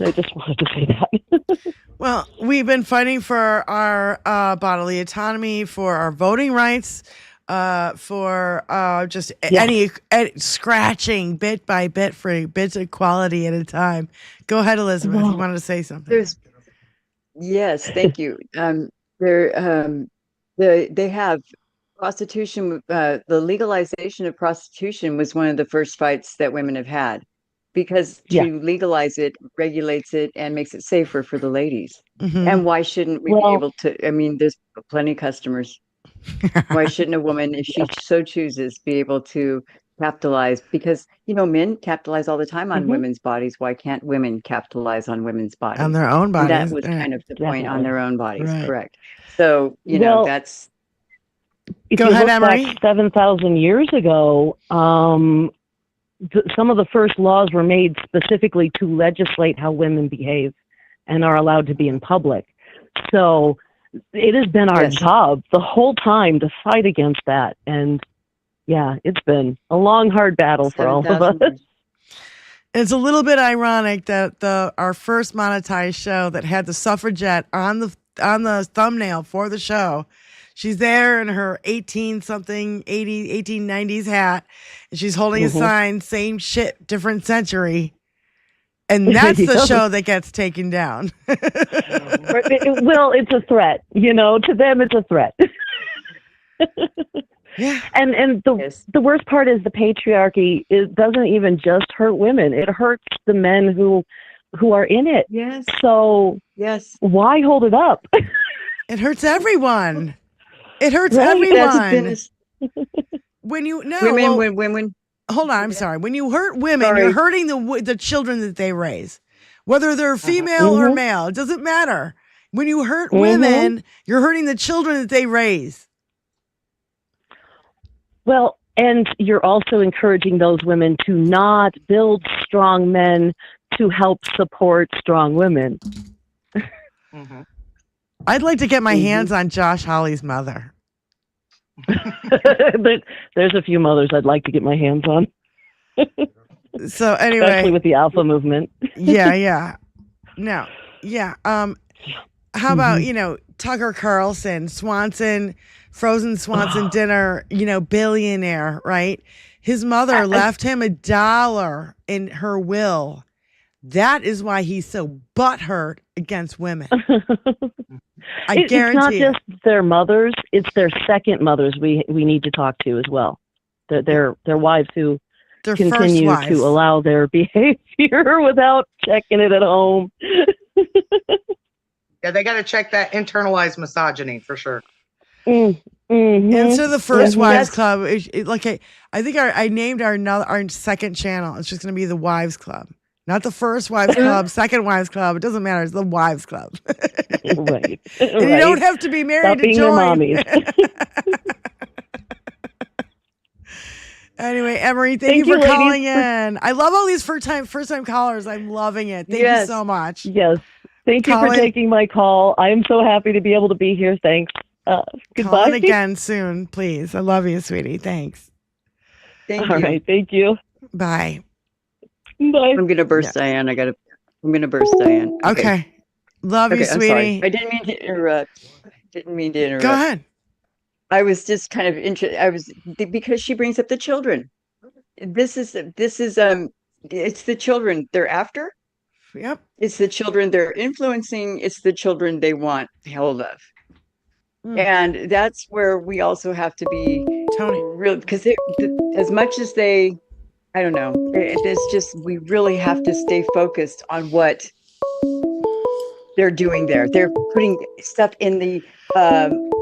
I just wanted to say that. Well, we've been fighting for our bodily autonomy, for our voting rights, for just any scratching bit by bit for bits of equality at a time. Go ahead, Elizabeth. You wanted to say something. Yes, thank you. They have prostitution. The legalization of prostitution was one of the first fights that women have had, because to legalize it regulates it and makes it safer for the ladies. Mm-hmm. And why shouldn't we be able to? I mean, there's plenty of customers. Why shouldn't a woman, if she so chooses, be able to capitalize, because men capitalize all the time on Mhm. women's bodies. Why can't women capitalize on women's bodies? On their own And that bodies. was kind of the point, on Definitely. their own bodies. Right. Correct. So Well, that's if Go you ahead, look Emery. back 7,000 years ago, some of the first laws were made specifically to legislate how women behave and are allowed to be in public. So it has been our job the whole time to fight against that. And yeah, it's been a long, hard battle for all of us. 7,000 years. It's a little bit ironic that our first monetized show that had the suffragette on the thumbnail for the show, she's there in her 1890s hat, and she's holding a sign, same shit, different century. And that's the Yep. show that gets taken down. Well, it's a threat. To them, it's a threat. Yeah. And the worst part is the patriarchy. It doesn't even just hurt women. It hurts the men who are in it. Yes. So yes, why hold it up? It hurts everyone. It hurts Right? everyone. Women. Hold on, I'm sorry. When you hurt women, Sorry. you're hurting the children that they raise, whether they're female or male. It doesn't matter. When you hurt women, you're hurting the children that they raise. Well, and you're also encouraging those women to not build strong men to help support strong women. I'd like to get my hands on Josh Hawley's mother. But there's a few mothers I'd like to get my hands on. So anyway, Especially with the alpha movement. yeah. No, yeah. How about Tucker Carlson, frozen Swanson dinner, billionaire, right? His mother left him $1 in her will. That is why he's so butthurt against women. I guarantee it's not just their mothers; it's their second mothers we need to talk to as well. Their wives who Their continue first wives. to allow their behavior without checking it at home. Yeah, they got to check that internalized misogyny for sure. And so the First Yeah, Wives that's- Club, I think I named our second channel. It's just going to be the Wives Club, not the First Wives Club, Second Wives Club. It doesn't matter. It's the Wives Club. Right. And you don't have to be married Stop to being their join. mommies. Anyway, Emery, thank you for ladies. calling in. I love all these first time callers. I'm loving it. Thank you so much. Yes. Thank you Call for in- taking my call. I am so happy to be able to be here. Thanks. Call Goodbye. in again soon, please. I love you, sweetie. Thanks. Thank All you. right. Thank you. Bye. Bye. I'm gonna burst, Diane. I'm gonna burst, Diane. Okay. Love you, Okay, I'm sorry. sweetie. I didn't mean to interrupt. Go ahead. I was just kind of because she brings up the children. This is it's the children they're after. Yep. It's the children they're influencing. It's the children they want hold of. And that's where we also have to be real, because as much as they, I don't know, it's just, we really have to stay focused on what they're doing there. They're putting stuff in the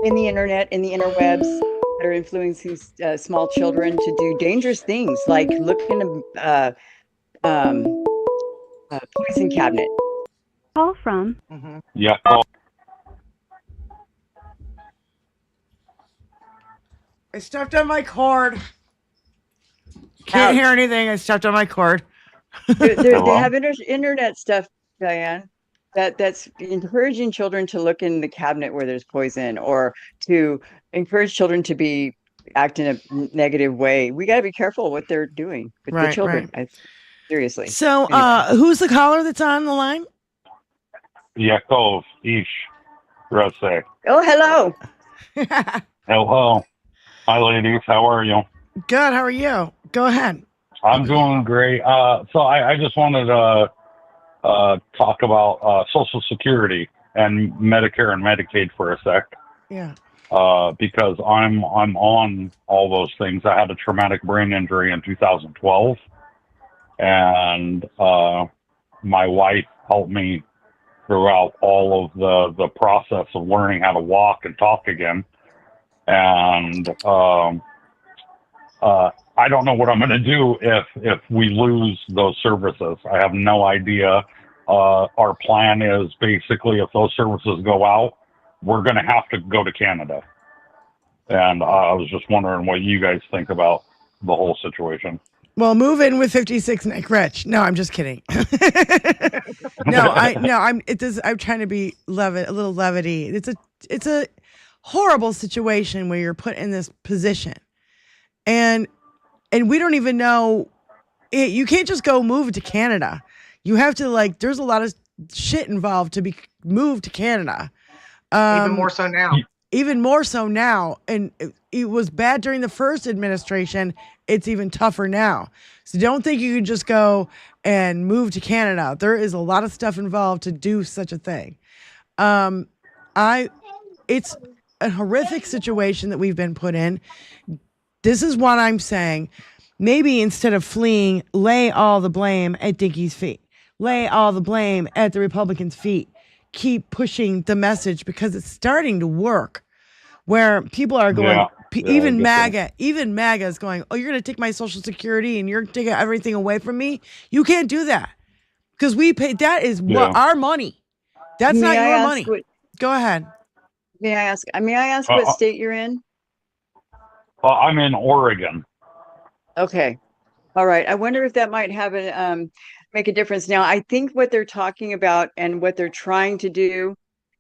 internet, in the interwebs, that are influencing small children to do dangerous things, like look in a poison cabinet. Call from Yeah. I stepped on my cord. Can't hear anything. I stepped on my cord. They have internet stuff, Diane, that's encouraging children to look in the cabinet where there's poison, or to encourage children to act in a negative way. We got to be careful what they're doing with the Right, children. Seriously. So, Anyway. who's the caller that's on the line? Yakov, Ish, Rosek. Oh, hello. Hello. Hi, ladies. How are you? Good. How are you? Go ahead. I'm doing great. So I just wanted to talk about Social Security and Medicare and Medicaid for a sec. Yeah. Because I'm on all those things. I had a traumatic brain injury in 2012, and my wife helped me throughout all of the process of learning how to walk and talk again. And I don't know what I'm going to do if we lose those services. I have no idea. Our plan is basically if those services go out, we're going to have to go to Canada. And I was just wondering what you guys think about the whole situation. Well, move in with 56 Nick Rich. No, I'm just kidding. I'm trying to be a little levity. It's a horrible situation where you're put in this position. And we don't even know you can't just go move to Canada. You have to there's a lot of shit involved to be moved to Canada. Even more so now. Even more so now. And it was bad during the first administration. It's even tougher now. So don't think you can just go and move to Canada. There is a lot of stuff involved to do such a thing. It's a horrific situation that we've been put in. This is what I'm saying. Maybe instead of fleeing, lay all the blame at Dinky's feet. Lay all the blame at the Republicans' feet. Keep pushing the message because it's starting to work. Where people are going, even MAGA is going, oh, you're going to take my Social Security and you're taking everything away from me? You can't do that. Because we pay, that is what our money. That's not your money. Go ahead. May I ask what state you're in? I'm in Oregon. Okay. All right. I wonder if that might have make a difference. Now, I think what they're talking about and what they're trying to do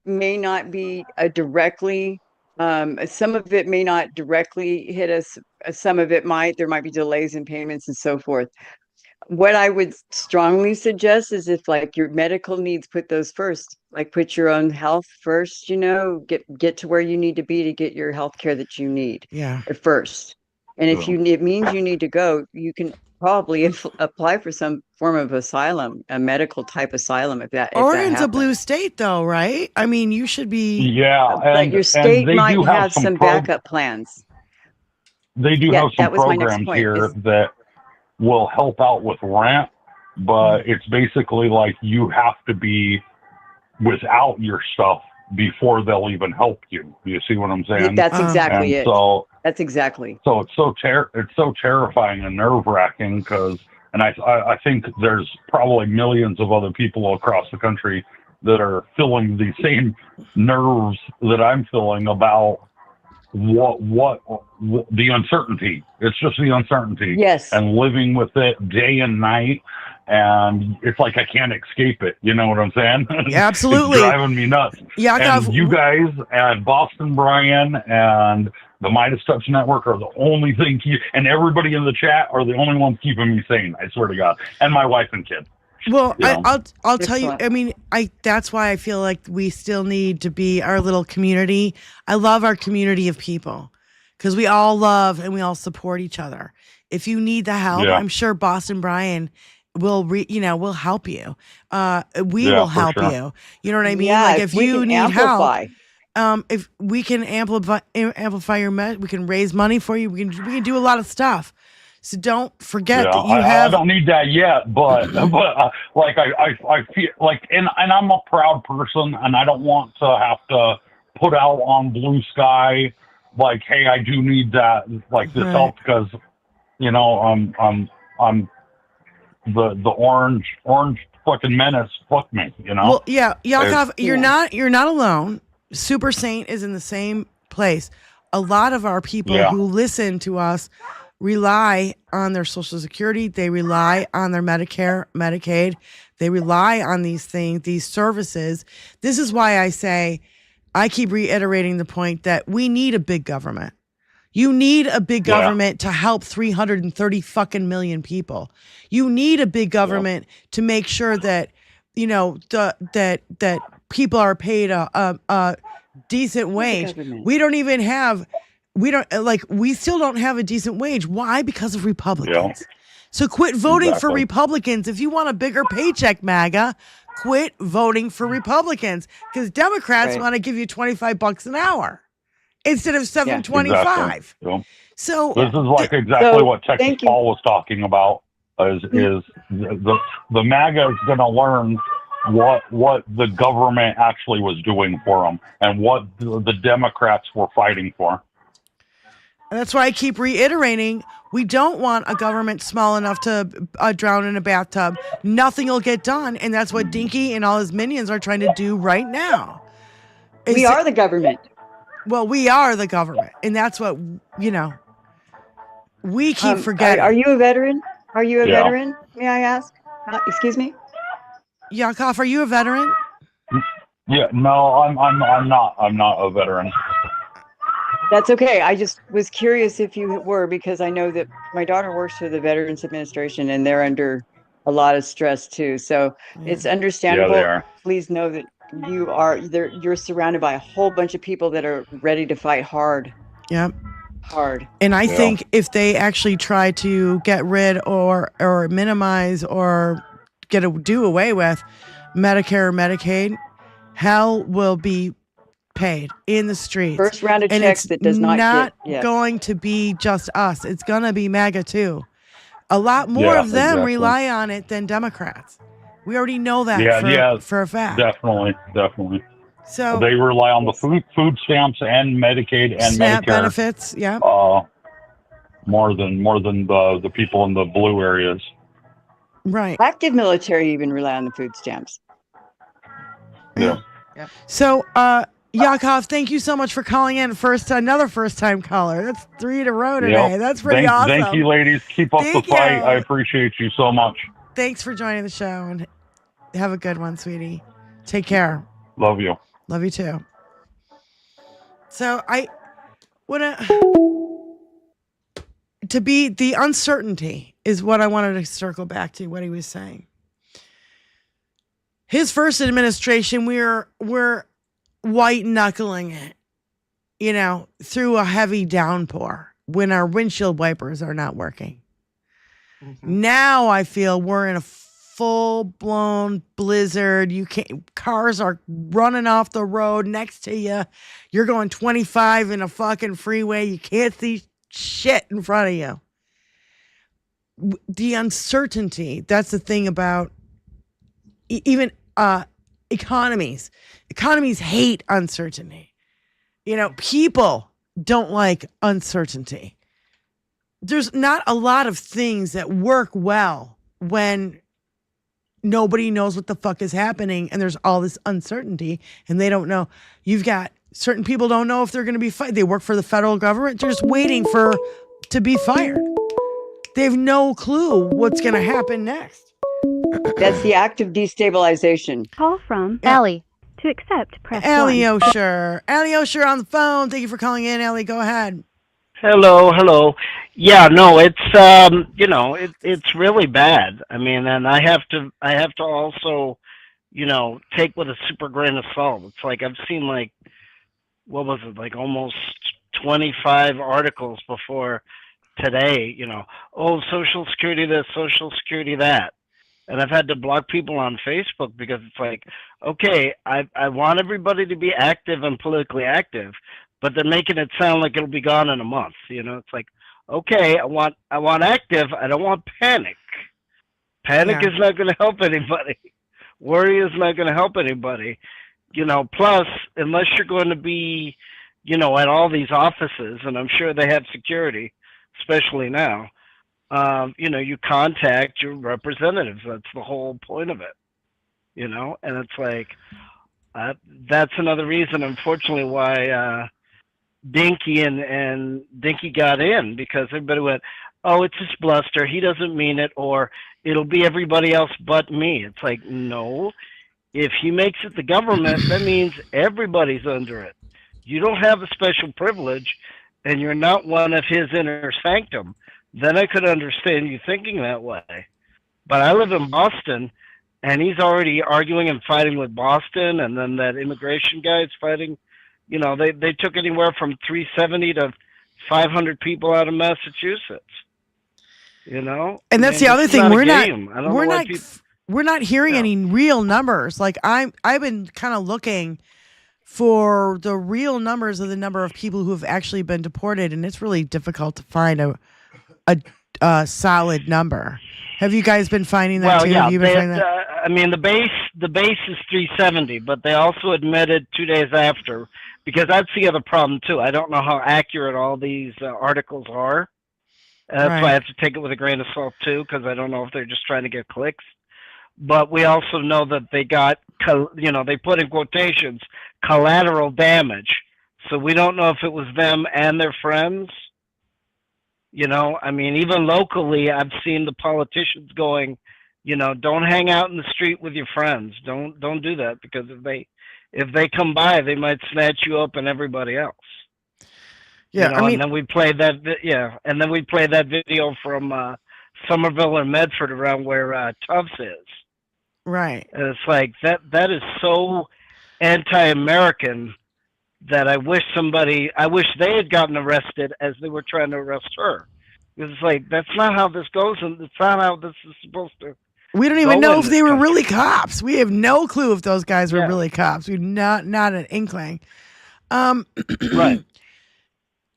may not be directly, some of it may not directly hit us. Some of it might. There might be delays in payments and so forth. What I would strongly suggest is if your medical needs, put those first. Put your own health first, get to where you need to be to get your health care that you need first. And if it means you need to go, you can probably apply for some form of asylum, a medical type asylum. Oregon's a blue state though, right? I mean, you should be. Yeah. But your state might have some backup plans. They do have some programs here that will help out with rent, but it's basically you have to be without your stuff before they'll even help you. You see what I'm saying? That's exactly it. So that's exactly. So it's so terrifying and nerve-wracking because, and I think there's probably millions of other people across the country that are feeling the same nerves that I'm feeling about what the uncertainty. It's just the uncertainty. Yes. And living with it day and night. And it's I can't escape it. You know what I'm saying? Yeah, absolutely. It's driving me nuts. Yeah, and you guys and Boston Brian and the Midas Touch Network are the only thing, and everybody in the chat are the only ones keeping me sane. I swear to God. And my wife and kid. Well, I'll tell you, I mean, that's why I feel like we still need to be our little community. I love our community of people because we all love and we all support each other. If you need the help, I'm sure Boston Brian will help you. We will help you. You know what I mean? Yeah, if you need help, if we can amplify your message, we can raise money for you. We can do a lot of stuff. So don't forget that you have. I don't need that yet, but I feel and I'm a proud person, and I don't want to have to put out on blue sky hey, I do need that this help because I'm the orange fucking menace. Fuck me, Well, yeah, Yakov, you're not alone. Super Saint is in the same place. A lot of our people who listen to us rely on their Social Security. They rely on their Medicare, Medicaid. They rely on these things, these services. This is why I keep reiterating the point that we need a big government. You need a big government to help 330 fucking million people. You need a big government to make sure that, that people are paid a decent wage. We still don't have a decent wage. Why? Because of Republicans. So quit voting for Republicans. If you want a bigger paycheck, MAGA, quit voting for Republicans because Democrats want to give you $25 an hour instead of $7.25. Exactly. So this is exactly what Texas Paul was talking about. Is the MAGA is going to learn what the government actually was doing for them and what the Democrats were fighting for. And that's why I keep reiterating, we don't want a government small enough to drown in a bathtub. Nothing will get done. And that's what Dinky and all his minions are trying to do right now. We are the government. Well, we are the government. And that's what, we keep forgetting. Are you a veteran? Are you a veteran? May I ask? Excuse me? Yakov, are you a veteran? Yeah, no, I'm not. I'm not a veteran. That's okay. I just was curious if you were, because I know that my daughter works for the Veterans Administration and they're under a lot of stress too. So it's understandable. Yeah, they are. Please know that you're surrounded by a whole bunch of people that are ready to fight hard. Yep. Hard. And I think if they actually try to get rid or minimize or do away with Medicare or Medicaid, hell will be paid in the streets. First round of and checks it's that does not get, going to be just us. It's going to be MAGA too. A lot more of them rely on it than Democrats. We already know that for a fact. Definitely. So they rely on the food stamps and Medicaid and SNAP Medicare benefits. Yeah. More than the people in the blue areas. Right. Active military even rely on the food stamps. Yeah. So, Yakov, thank you so much for calling in. Another first-time caller. That's 3 in a row today. Yep. That's pretty awesome. Thank you, ladies. Keep up the fight. I appreciate you so much. Thanks for joining the show, and have a good one, sweetie. Take care. Love you. Love you too. So I the uncertainty is what I wanted to circle back to what he was saying. His first administration, we're white knuckling it, through a heavy downpour when our windshield wipers are not working. Mm-hmm. Now I feel we're in a full-blown blizzard. Cars are running off the road next to you. You're going 25 in a fucking freeway. You can't see shit in front of you. The uncertainty, that's the thing about even economies. Economies hate uncertainty. People don't like uncertainty. There's not a lot of things that work well when nobody knows what the fuck is happening and there's all this uncertainty and they don't know. You've got certain people don't know if they're going to be fired. They work for the federal government. They're just waiting to be fired. They have no clue what's going to happen next. That's the act of destabilization. Call from Allie. To accept, press Allie 1. Osher. Allie Osher on the phone. Thank you for calling in, Allie. Go ahead. Hello. Yeah, no, it's it's really bad. I mean, and I have to also, take with a super grain of salt. It's like I've seen what was it, almost 25 articles before today, Social Security this, Social Security that. And I've had to block people on Facebook because it's like, okay, I want everybody to be active and politically active, but they're making it sound like it'll be gone in a month. It's like, okay, I want active. I don't want panic. Panic is not going to help anybody. Worry is not going to help anybody. Plus, unless you're going to be, at all these offices, and I'm sure they have security, especially now, you contact your representatives. That's the whole point of it, and it's like, that's another reason, unfortunately, why Dinky and Dinky got in, because everybody went, oh, it's just bluster. He doesn't mean it, or it'll be everybody else but me. It's like, no, if he makes it the government, that means everybody's under it. You don't have a special privilege, and you're not one of his inner sanctum. Then I could understand you thinking that way. But I live in Boston, and he's already arguing and fighting with Boston, and then that immigration guy is fighting. They took anywhere from 370 to 500 people out of Massachusetts. And that's the other thing. We're not hearing any real numbers. Like I've been kind of looking for the real numbers of the number of people who have actually been deported, and it's really difficult to find a solid number. Have you guys been finding that too? Have you been finding that? I mean, the base is 370, but they also admitted 2 days after, because that's the other problem too. I don't know how accurate all these articles are. And that's why I have to take it with a grain of salt too, because I don't know if they're just trying to get clicks. But we also know that they got, they put in quotations, collateral damage. So we don't know if it was them and their friends. I mean, even locally, I've seen the politicians going, don't hang out in the street with your friends. Don't do that, because if they come by, they might snatch you up and everybody else. Yeah, and then we played that. And then we played that video from Somerville and Medford around where Tufts is. Right. And it's like that is so anti-American that I wish they had gotten arrested as they were trying to arrest her. It's like, that's not how this goes, and it's not how this is supposed to. We don't even know if they were really cops. We have no clue if those guys were really cops. We've not an inkling. Right.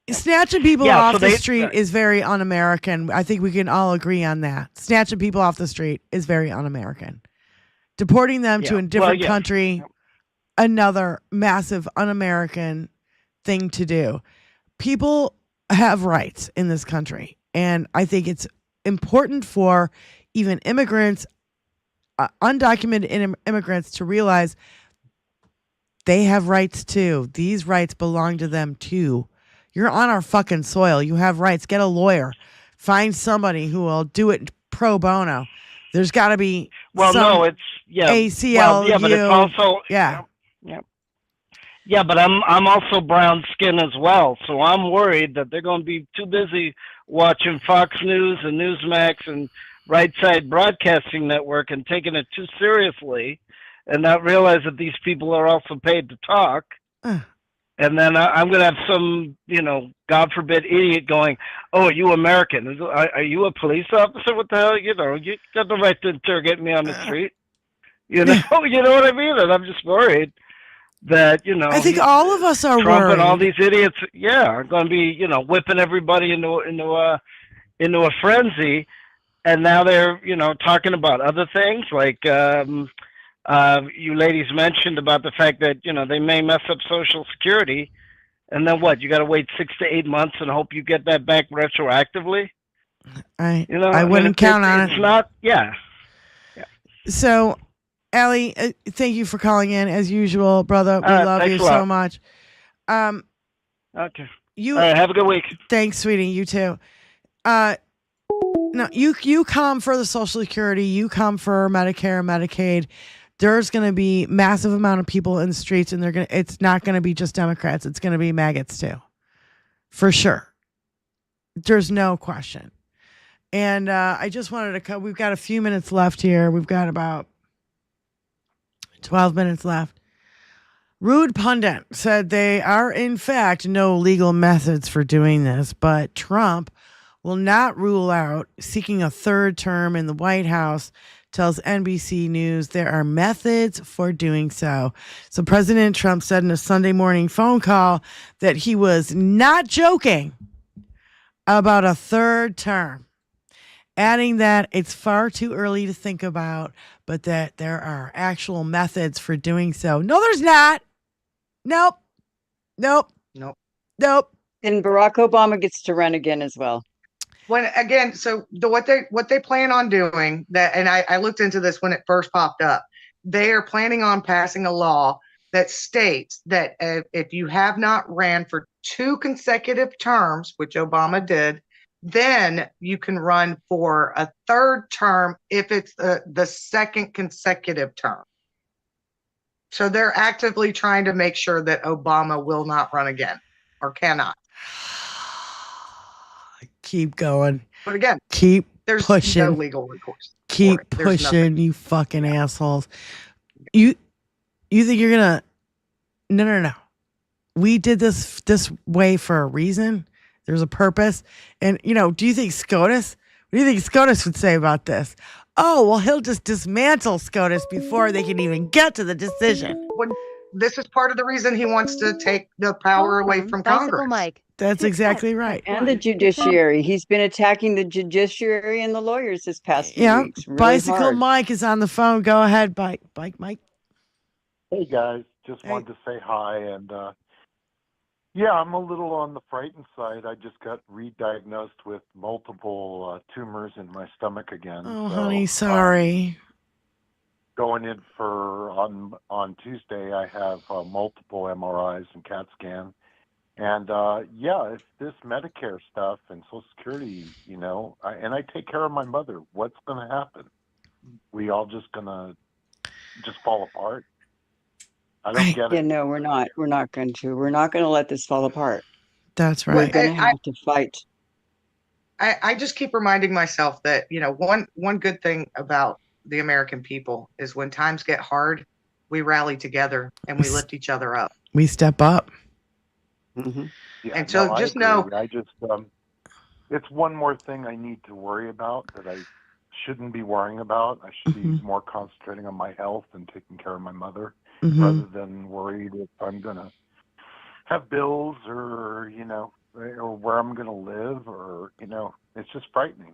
Snatching people off the street is very un-American. I think we can all agree on that. Snatching people off the street is very un-American. Deporting them to a different country, another massive un-American thing to do. People have rights in this country, and I think it's important for even immigrants, undocumented immigrants, to realize they have rights too. These rights belong to them too. You're on our fucking soil. You have rights. Get a lawyer. Find somebody who will do it pro bono. There's got to be ACLU. But it's also Yeah, but I'm also brown skin as well, so I'm worried that they're going to be too busy watching Fox News and Newsmax and Right Side Broadcasting Network and taking it too seriously, and not realize that these people are also paid to talk. And then I'm going to have some, God forbid, idiot going, "Oh, are you American? Are you a police officer? What the hell? You got the right to interrogate me on the street." You know what I mean? And I'm just worried that, I think all of us are Trump worried. and all these idiots, are going to be, whipping everybody into a frenzy. And now they're, talking about other things like, you ladies mentioned about the fact that, they may mess up Social Security. And then what? You got to wait 6 to 8 months and hope you get that back retroactively? I wouldn't count on it. It's not, So, Allie, thank you for calling in as usual, brother. We love you so much. Okay. All right, have a good week. Thanks, sweetie. You too. No, you come for the Social Security. You come for Medicare, Medicaid. There's going to be massive amount of people in the streets, and it's not going to be just Democrats. It's going to be maggots too, for sure. There's no question. And I just wanted to we've got a few minutes left here. We've got about 12 minutes left. Rude Pundit said they are, in fact, no legal methods for doing this, but Trump will not rule out seeking a third term in the White House, tells NBC News there are methods for doing so. So President Trump said in a Sunday morning phone call that he was not joking about a third term, adding that it's far too early to think about, but that there are actual methods for doing so. No, there's not. Nope. Nope. And Barack Obama gets to run again as well. What they plan on doing, that, and I looked into this when it first popped up, they are planning on passing a law that states that if you have not ran for 2 consecutive terms, which Obama did, then you can run for a third term if it's the second consecutive term. So they're actively trying to make sure that Obama will not run again or cannot. Keep going. But again, there's pushing. no legal recourse. Keep pushing, you fucking assholes. You think you're gonna? No. We did this way for a reason. There's a purpose. And do you think SCOTUS? What do you think SCOTUS would say about this? Oh, well, he'll just dismantle SCOTUS before they can even get to the decision. This is part of the reason he wants to take the power away from Congress. Mike. That's exactly right. And the judiciary. He's been attacking the judiciary and the lawyers this past few weeks. Really Bicycle hard. Mike is on the phone. Go ahead, Bike Mike. Hey guys, just wanted to say hi, and Yeah, I'm a little on the frightened side. I just got re-diagnosed with multiple tumors in my stomach again. Oh, so, honey, sorry. Going in for on Tuesday, I have multiple MRIs and CAT scan, and yeah, it's this Medicare stuff and Social Security. And I take care of my mother. What's going to happen? We all just gonna just fall apart? I don't get Yeah, it. no, we're not. We're not going to. We're not going to let this fall apart. That's We're right. going to have to fight. I just keep reminding myself that, one good thing about the American people is when times get hard, we rally together and we lift each other up. We step up. Mm-hmm. Yeah, And so I just agree. know, I just it's one more thing I need to worry about that I shouldn't be worrying about. I should be more concentrating on my health and taking care of my mother rather than worried if I'm gonna have bills or or where I'm gonna live or it's just frightening.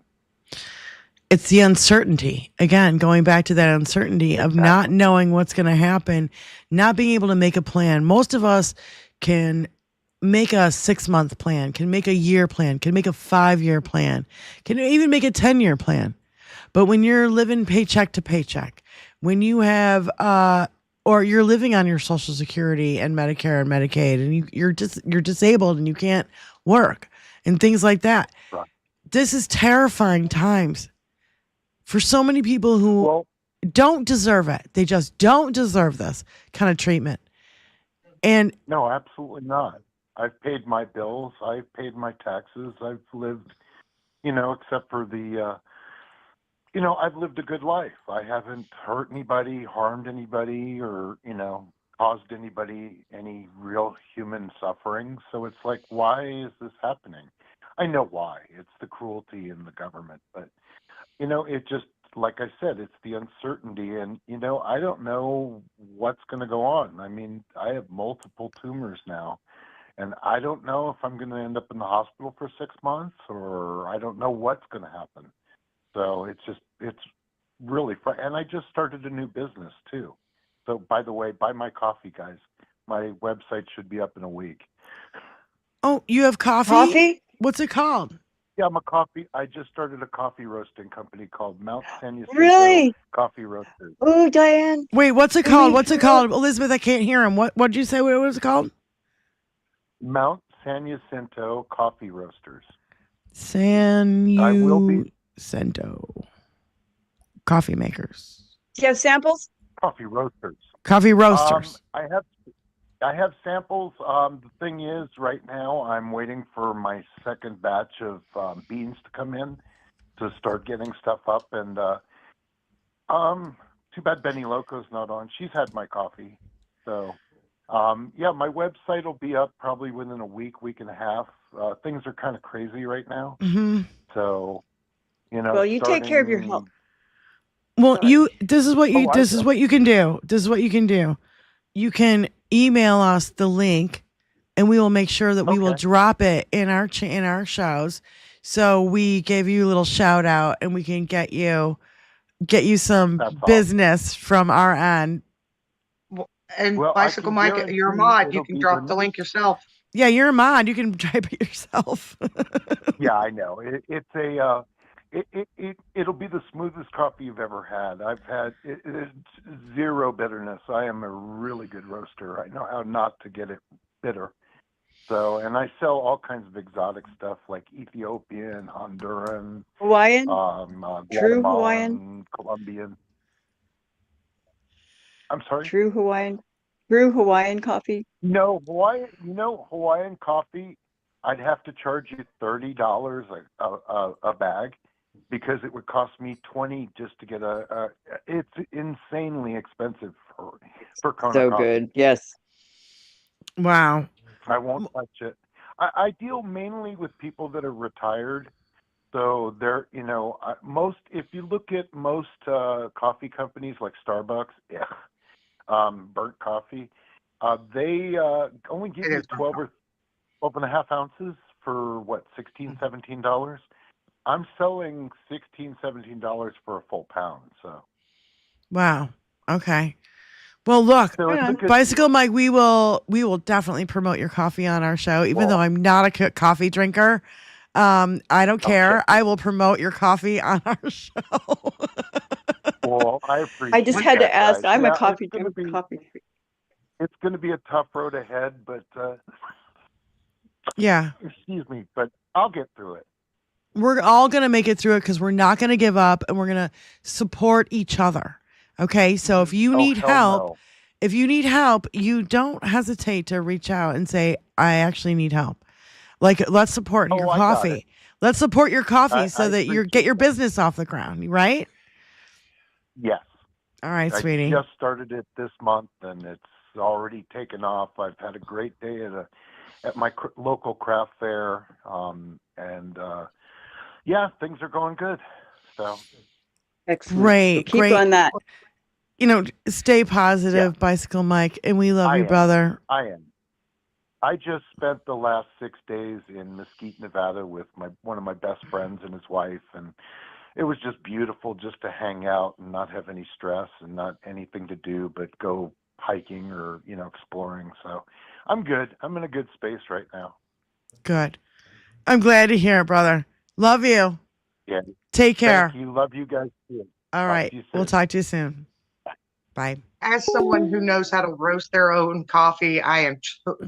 It's the uncertainty. Again, going back to that uncertainty of not knowing what's going to happen, not being able to make a plan. Most of us can make a 6-month plan, can make a year plan, can make a 5-year plan, can even make a 10-year plan. But when you're living paycheck to paycheck, when you have, or you're living on your Social Security and Medicare and Medicaid, and you're disabled and you can't work and things like that. Right. This is terrifying times for so many people who don't deserve it. They just don't deserve this kind of treatment. And no, absolutely not. I've paid my bills. I've paid my taxes. I've lived, except for the, I've lived a good life. I haven't hurt anybody, harmed anybody, or, caused anybody any real human suffering. So it's like, why is this happening? I know why. It's the cruelty in the government. But, it just, like I said, it's the uncertainty. And, I don't know what's going to go on. I mean, I have multiple tumors now. And I don't know if I'm going to end up in the hospital for 6 months, or I don't know what's going to happen. So it's really fun. And I just started a new business too. So by the way, buy my coffee, guys. My website should be up in a week. oh, you have coffee? Coffee? What's it called? Yeah, I just started a coffee roasting company called Mount San Jacinto Really? Coffee Roasters. Oh, Diane. Wait, what's it called? What's it called? Elizabeth, I can't hear him. What did you say? What was it called? Mount San Jacinto Coffee Roasters. San Jacinto coffee makers. Do you have samples? Coffee roasters. Coffee roasters. I have samples. The thing is, right now, I'm waiting for my second batch of beans to come in to start getting stuff up. And too bad Benny Loco's not on. She's had my coffee. So, yeah, my website will be up probably within a week and a half. Things are kind of crazy right now. Mm-hmm. So, Well, you take care of your health. Well, this is what you can do. This is what you can do. You can email us the link, and we will make sure that we will drop it in our shows. So we gave you a little shout out, and we can get you some business from our end. and Bicycle Mike, you're a mod. You can drop the link yourself. Yeah, you're a mod. You can type it yourself. Yeah, I know. It'll be the smoothest coffee you've ever had. I've had it's zero bitterness. I am a really good roaster. I know how not to get it bitter. So, and I sell all kinds of exotic stuff like Ethiopian, Honduran, Hawaiian, true Hawaiian, Colombian. I'm sorry. True Hawaiian coffee. No, Hawaiian coffee. I'd have to charge you $30 a bag, because it would cost me $20 just to get it's insanely expensive for Kona So coffee. good. Yes. Wow. I won't touch it. I deal mainly with people that are retired. So they're, if you look at most coffee companies like Starbucks, burnt coffee, they only give you 12 and a half ounces for what, $16, $17? I'm selling $16, $17 for a full pound. So, wow. Okay. Well, look, So it's a good Bicycle Mike, we will definitely promote your coffee on our show, even though I'm not a coffee drinker. I don't care. I will promote your coffee on our show. Well, I appreciate I just had to that, ask. guys. I'm Yeah, a coffee it's gonna drinker. It's going to be a tough road ahead, but Yeah. excuse me, but I'll get through it. We're all going to make it through it because we're not going to give up and we're going to support each other. Okay. So if you need help, you don't hesitate to reach out and say, I actually need help. Like, let's support your coffee. Let's support your coffee so that you get your business off the ground, right? Yes. All right, sweetie. I just started it this month, and it's already taken off. I've had a great day at my local craft fair, and yeah, things are going good. So excellent. Great, Keep great. on that. Stay positive, Bicycle Mike, and we love you, brother. I am. I just spent the last 6 days in Mesquite, Nevada, with one of my best friends and his wife, and it was just beautiful just to hang out and not have any stress and not anything to do but go hiking or exploring. So I'm good. I'm in a good space right now. Good. I'm glad to hear it, brother. Love you. Yeah. Take care. Thank you. Love you guys too. All right. We'll talk to you soon. Bye. As someone who knows how to roast their own coffee, I am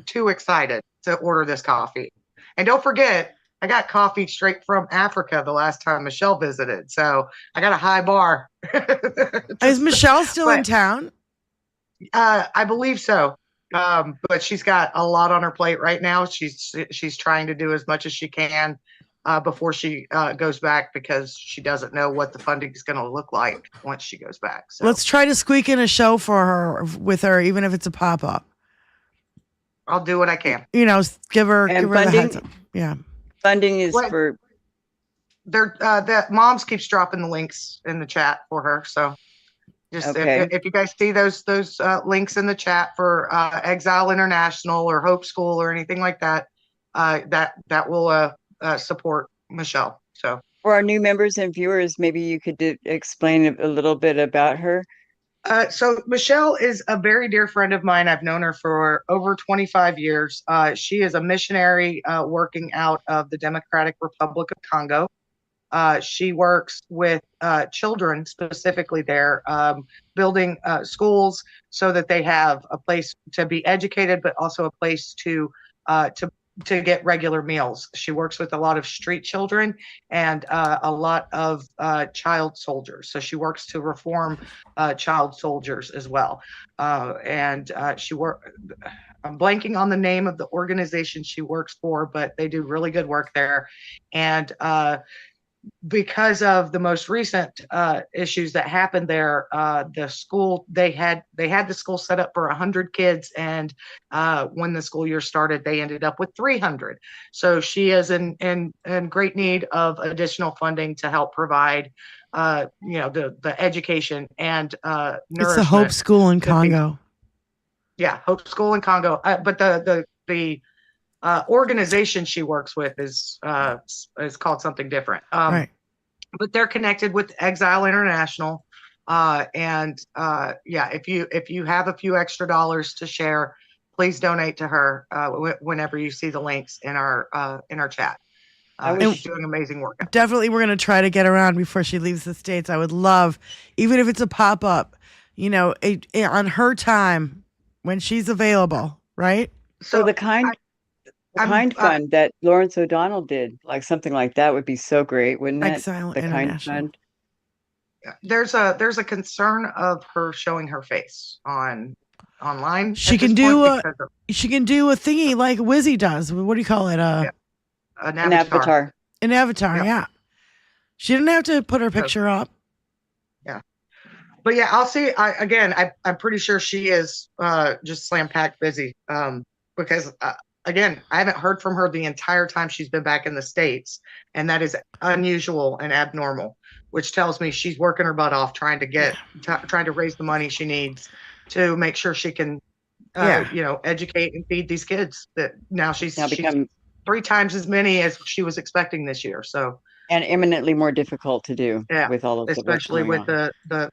too excited to order this coffee. And don't forget, I got coffee straight from Africa the last time Michelle visited. So I got a high bar. Is Michelle still in town? I believe so. But she's got a lot on her plate right now. She's trying to do as much as she can before she goes back, because she doesn't know what the funding is going to look like once she goes back. So Let's try to squeak in a show for her with her, even if it's a pop-up. I'll do what I can. Give her the funding? heads up. Yeah. Funding is for. That Moms keeps dropping the links in the chat for her. So just if you guys see those links in the chat for Exile International or Hope School or anything like that, that will support Michelle. So For our new members and viewers, maybe you could explain a little bit about her. So Michelle is a very dear friend of mine. I've known her for over 25 years. She is a missionary working out of the Democratic Republic of Congo. She works with children specifically there, building schools so that they have a place to be educated, but also a place to get regular meals. She works with a lot of street children and a lot of child soldiers. So she works to reform child soldiers as well. I'm blanking on the name of the organization she works for, but they do really good work there. And because of the most recent issues that happened there, the school they had the school set up for 100 kids, and when the school year started, they ended up with 300. So she is in great need of additional funding to help provide, the education and nourishment. It's the Hope School in Congo. Yeah, Hope School in Congo. But the organization she works with is called something different. Right. But they're connected with Exile International. If you have a few extra dollars to share, please donate to her whenever you see the links in our chat. She's doing amazing work. Definitely, we're going to try to get around before she leaves the States. I would love, even if it's a pop-up, on her time when she's available, right? So the kind fund that Lawrence O'Donnell did, like something like that would be so great, wouldn't it? Exile the International. Kind fund. There's a concern of her showing her face online. She can do a thingy like Wizzy does. What do you call it? An avatar. An avatar, yeah. She didn't have to put her picture up. Yeah. But yeah, I'll see. I'm pretty sure she is just slam-packed busy because again, I haven't heard from her the entire time she's been back in the States, and that is unusual and abnormal, which tells me she's working her butt off trying to raise the money she needs to make sure she can, educate and feed these kids. That now she's become 3 times as many as she was expecting this year. So and eminently more difficult to do with all of the especially with the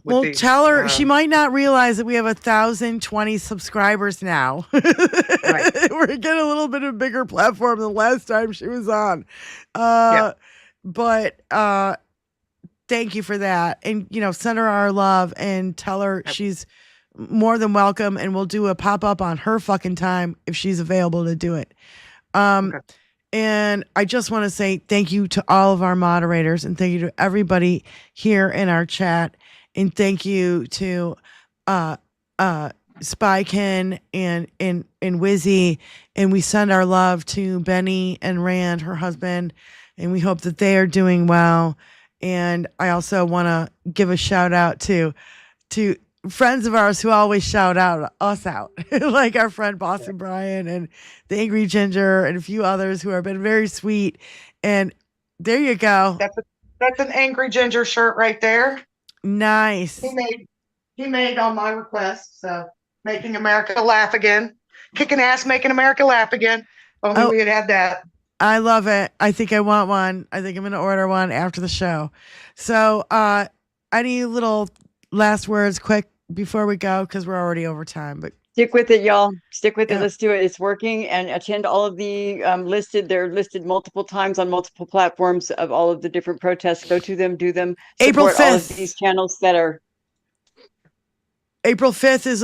with Well, these, tell her she might not realize that we have 1,020 subscribers now. We're getting a little bit of a bigger platform than last time she was on. But thank you for that. And, send her our love and tell her she's more than welcome. And we'll do a pop-up on her fucking time if she's available to do it. And I just want to say thank you to all of our moderators and thank you to everybody here in our chat. And thank you to Spykin and Wizzy. And we send our love to Benny and Rand, her husband, and we hope that they are doing well. And I also want to give a shout out to friends of ours who always shout us out, like our friend Boston Brian and the Angry Ginger and a few others who have been very sweet. And there you go. That's an Angry Ginger shirt right there. Nice. He made on my request. So making America laugh again, kicking ass, making America laugh again. Only we had that. I love it. I think I want one. I think I'm going to order one after the show. So, any little last words quick before we go? Because we're already over time, but stick with it, y'all. Stick with it. Let's do it. It's working. And attend all of the they're listed multiple times on multiple platforms of all of the different protests. Go to them, do them. April Support all of 5th. these channels that are. April 5th is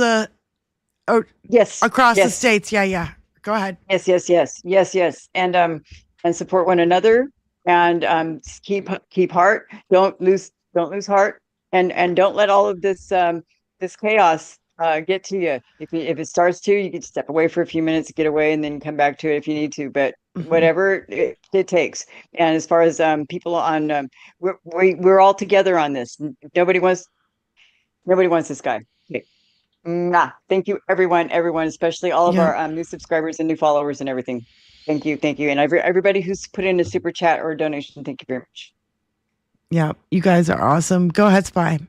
across the states. Yeah. Go ahead. Yes. And support one another and keep heart. Don't lose heart. And don't let all of this this chaos get to you. If it starts to, you can step away for a few minutes, get away, and then come back to it if you need to. But whatever it takes. And as far as people on, we're all together on this. Nobody wants this guy. Okay. Thank you, everyone, especially all of our new subscribers and new followers and everything. Thank you, and everybody who's put in a super chat or a donation. Thank you very much. Yeah, you guys are awesome. Go ahead, Spy.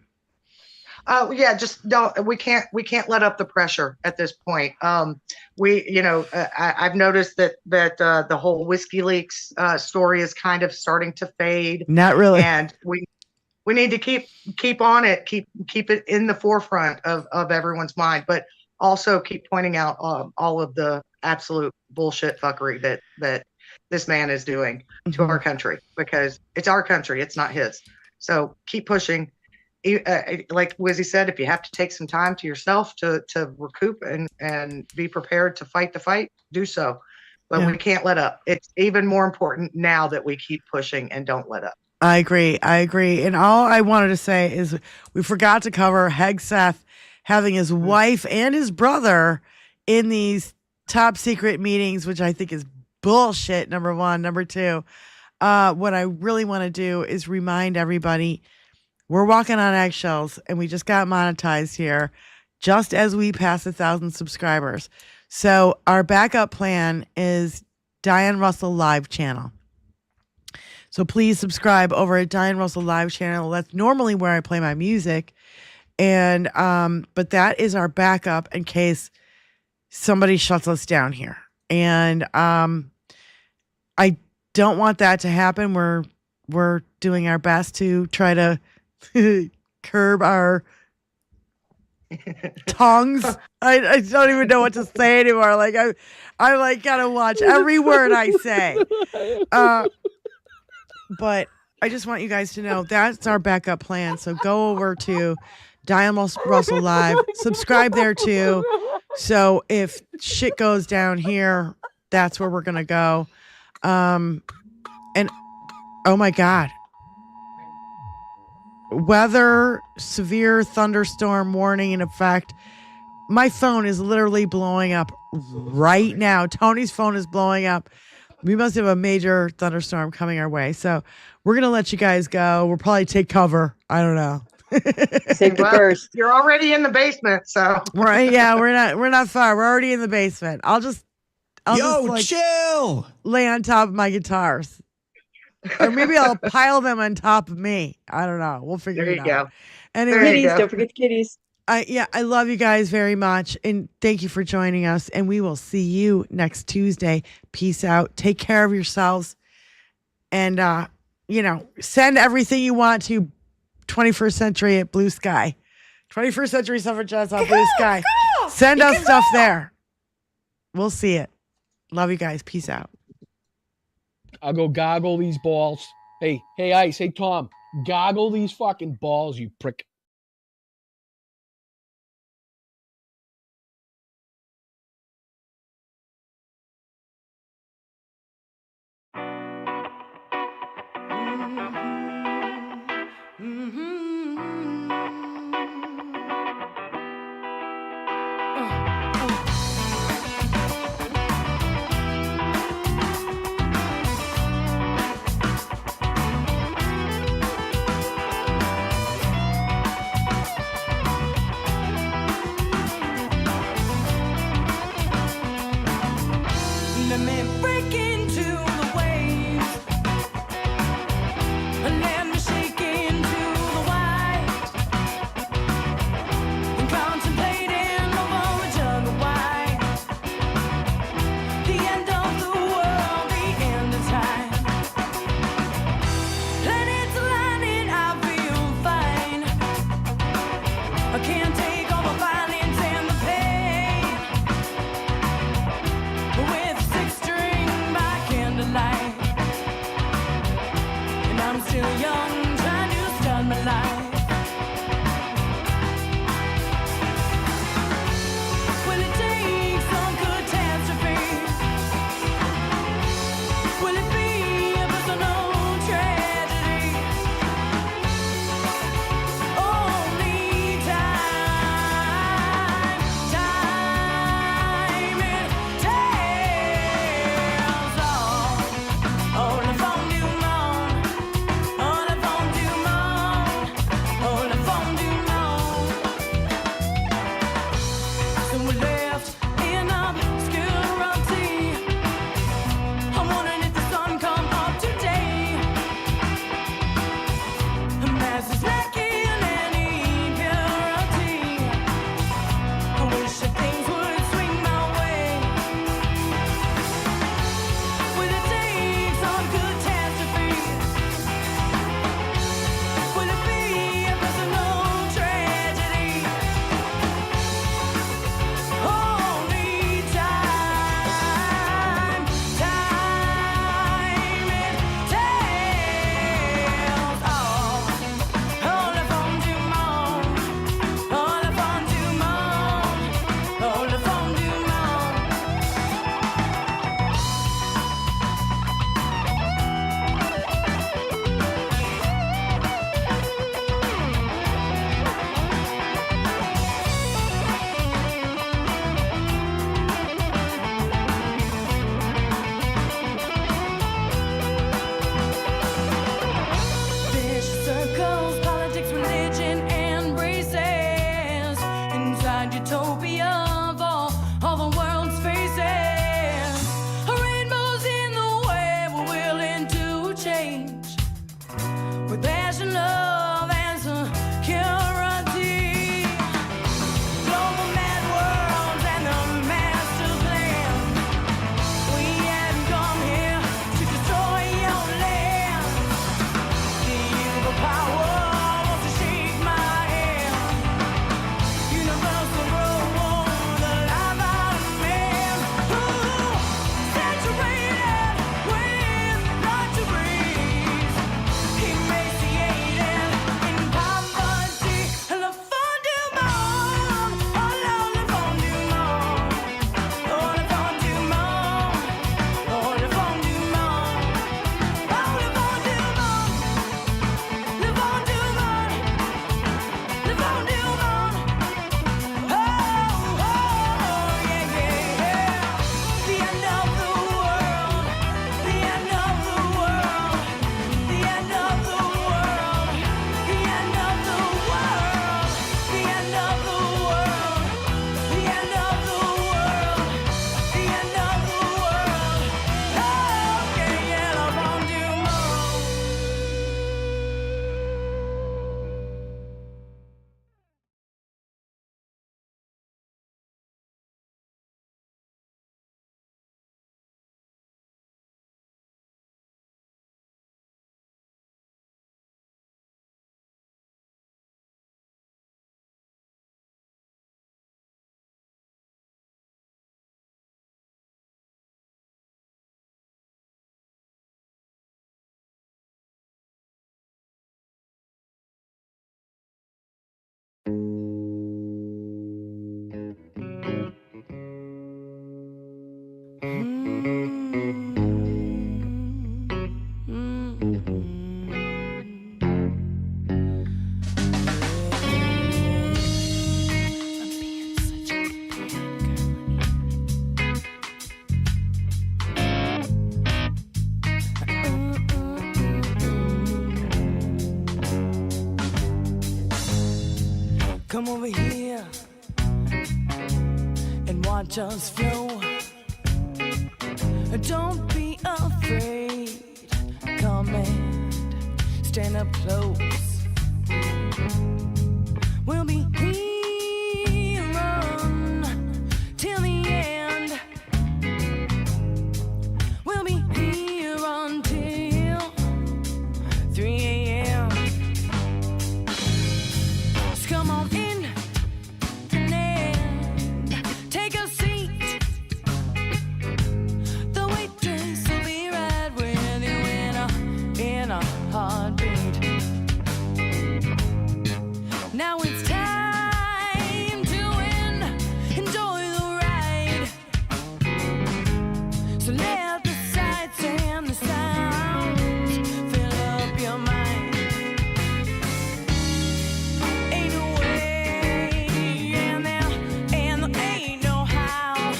Just don't. We can't let up the pressure at this point. I've noticed that the whole WikiLeaks story is kind of starting to fade. Not really. And we need to keep on it, keep it in the forefront of everyone's mind, but also keep pointing out all of the absolute bullshit fuckery that this man is doing to our country, because it's our country, it's not his. So keep pushing. Like Wizzy said, if you have to take some time to yourself to recoup and be prepared to fight the fight, do so. But we can't let up. It's even more important now that we keep pushing and don't let up. I agree. And all I wanted to say is we forgot to cover Hegseth having his wife and his brother in these top secret meetings, which I think is bullshit, number one. Number two, what I really want to do is remind everybody we're walking on eggshells and we just got monetized here just as we pass 1,000 subscribers. So our backup plan is Diane Russell Live channel. So please subscribe over at Diane Russell Live channel. That's normally where I play my music. And but that is our backup in case somebody shuts us down here. And I don't want that to happen. We're doing our best to try to curb our tongues. I don't even know what to say anymore. Like I like gotta watch every word I say. But I just want you guys to know that's our backup plan. So go over to Diane Russell Live, subscribe there too. So if shit goes down here, that's where we're gonna go. And oh my God. Weather, severe thunderstorm warning in effect. My phone is literally blowing up right now. Tony's phone is blowing up. We must have a major thunderstorm coming our way. So we're going to let you guys go. We'll probably take cover. I don't know. First. You're already in the basement, so. We're not far. We're already in the basement. I'll just chill. Lay on top of my guitars. Or maybe I'll pile them on top of me. I don't know. We'll figure it out. There you go. Anyway, kitties, don't forget the kitties. I love you guys very much. And thank you for joining us. And we will see you next Tuesday. Peace out. Take care of yourselves. And, send everything you want to 21st Century at Blue Sky. 21st Century Suffragettes on Blue Sky. Send us stuff there. We'll see it. Love you guys. Peace out. I'll go goggle these balls. Hey, Ice. Hey, Tom. Goggle these fucking balls, you prick. Come over here and watch us flow. Don't be afraid. Come and stand up close. We'll be here till the end. We'll be here until 3 a.m. Just come on in and take a seat. The waitress will be right with you in a heartbeat. Now it's time to enjoy the ride. So let the sights and the sounds fill up your mind. Ain't no way and there ain't no how.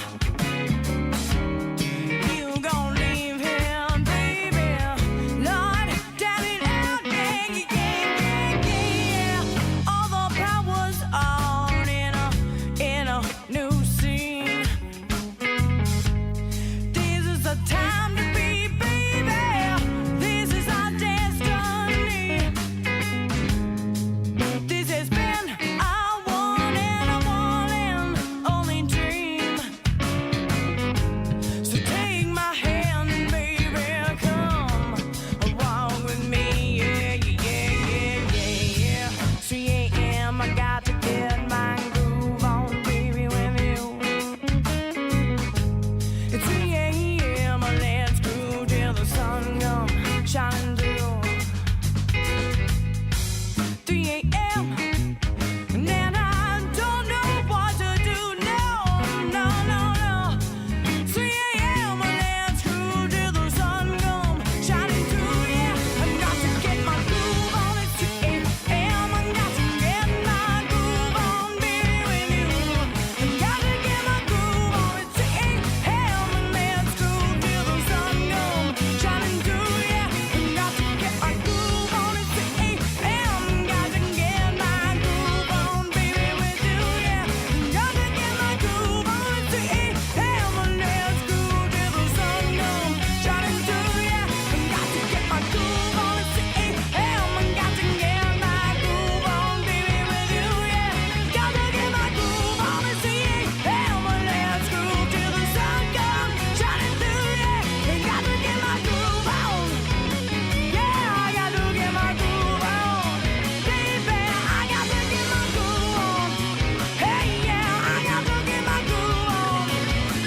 You gon' leave him, baby. Lord, damn it out, yeah. All the power's on in a new scene. This is the time to be, baby. This is our destiny. This has been our one and only dream. So take my hand, baby, come walk with me, yeah. 3 a.m. I got to get my groove on, baby, with you. It's 3 a.m. Let's groove till the sun comes shining through. 3 a.m. and then I don't know what to do. No. 3 a.m. Let's groove till the sun comes shining through. Yeah, I got to get my groove on. It's 3 a.m. I got to get my groove on, baby, with you. I got to get my groove on. It's 3 a.m. and let's groove till the sun comes shining through. Yeah, I got to get my groove on. It's 3 a.m. Got to get my groove on, baby, with you. Yeah, got to get my groove on. It's 3 a.m. and let's groove till the sun comes shining through. Yeah, I got to get my groove on. It's 3 a.m. Got to get my groove on, baby, with you. Yeah, got to get my groove on. It's 3 a.m. and let's groove till the sun comes shining through. Yeah, I got to get my groove on. Yeah, I got to get my groove on, baby. I got to get my groove on. Hey, yeah, I got to get my groove on,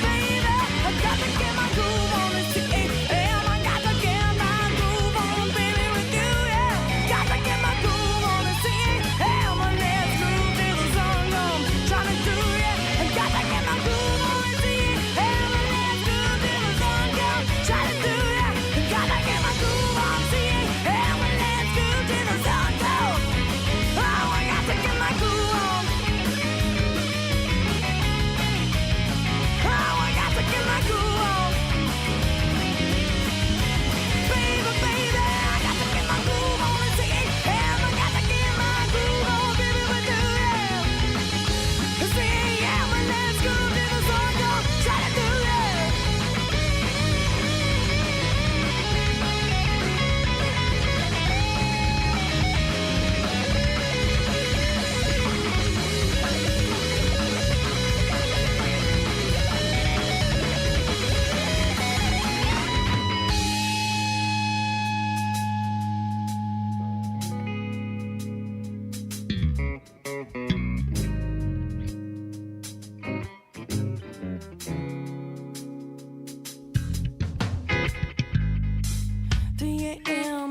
baby. I got to get my groove on. It's 3 a.m. I got to get my groove on, baby, with you. Yeah, got to get my groove on. It's 3 a.m. and let's groove till the sun comes shining through. Yeah, I got to get my groove on. It's 3 a.m. and let's groove till the sun comes shining through. Yeah, I got to get my groove on. 3 a.m. and let's groove till the sun comes. Oh, I got to get my groove on. Oh, I got to get my groove on. Baby, I got to get my groove on. It's 3 a.m. I got to get my groove on, baby, with you. Yeah, it's 3 a.m. and let's groove till the sun comes shining through. Yeah.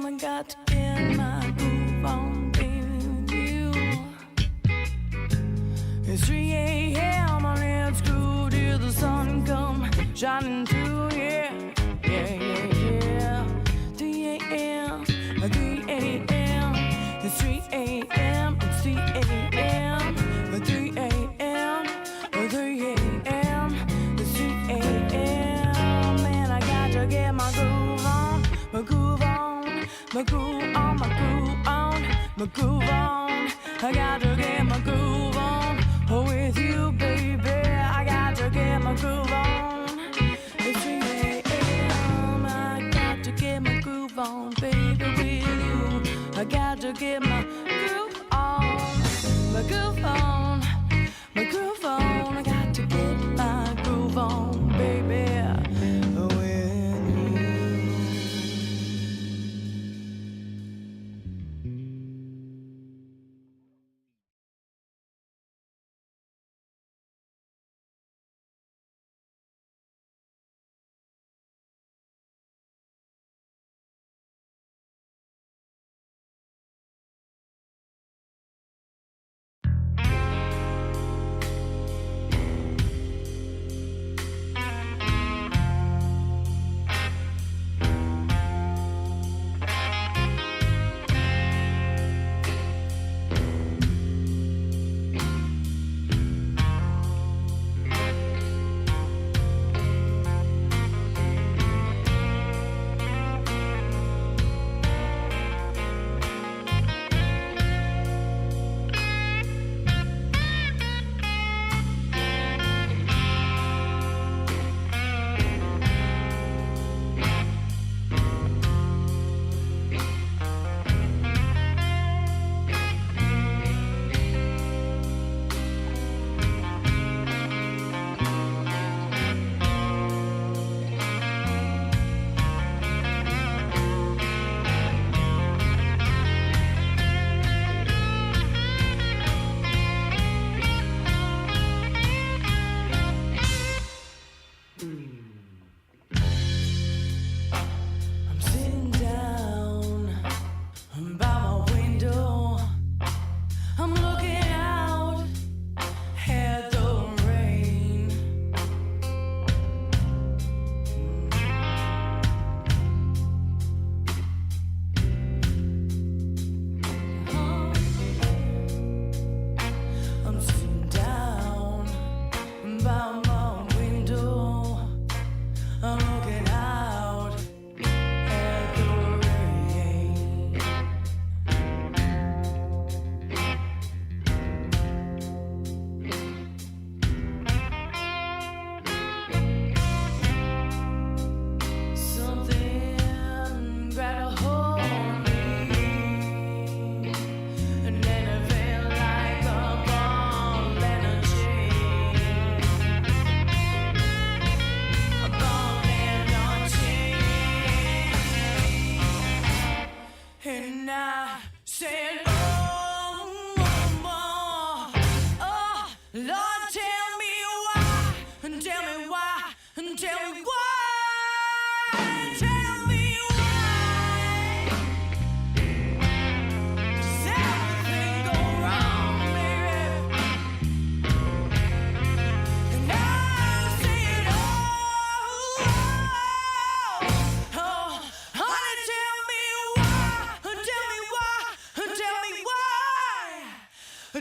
I got to get my groove on, baby, with you. It's 3 a.m. Let's groove till the sun comes shining through. Yeah. 3 a.m. 3 a.m. It's 3 a.m. It's 3 a.m. 3 a.m. 3 a.m. It's 3 a.m. Man, I got to get my groove on, my groove on, my groove on, my groove on, my groove on. I got to get my groove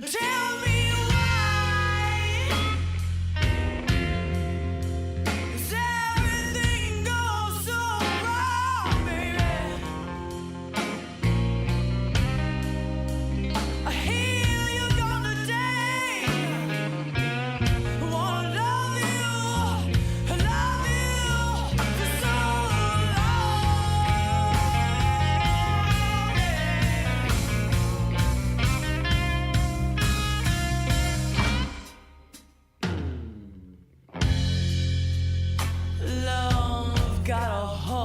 Tell me why. 'Cause everything goes so wrong, baby. I hear you're gone today. I wanna love you for so long. Love got a hold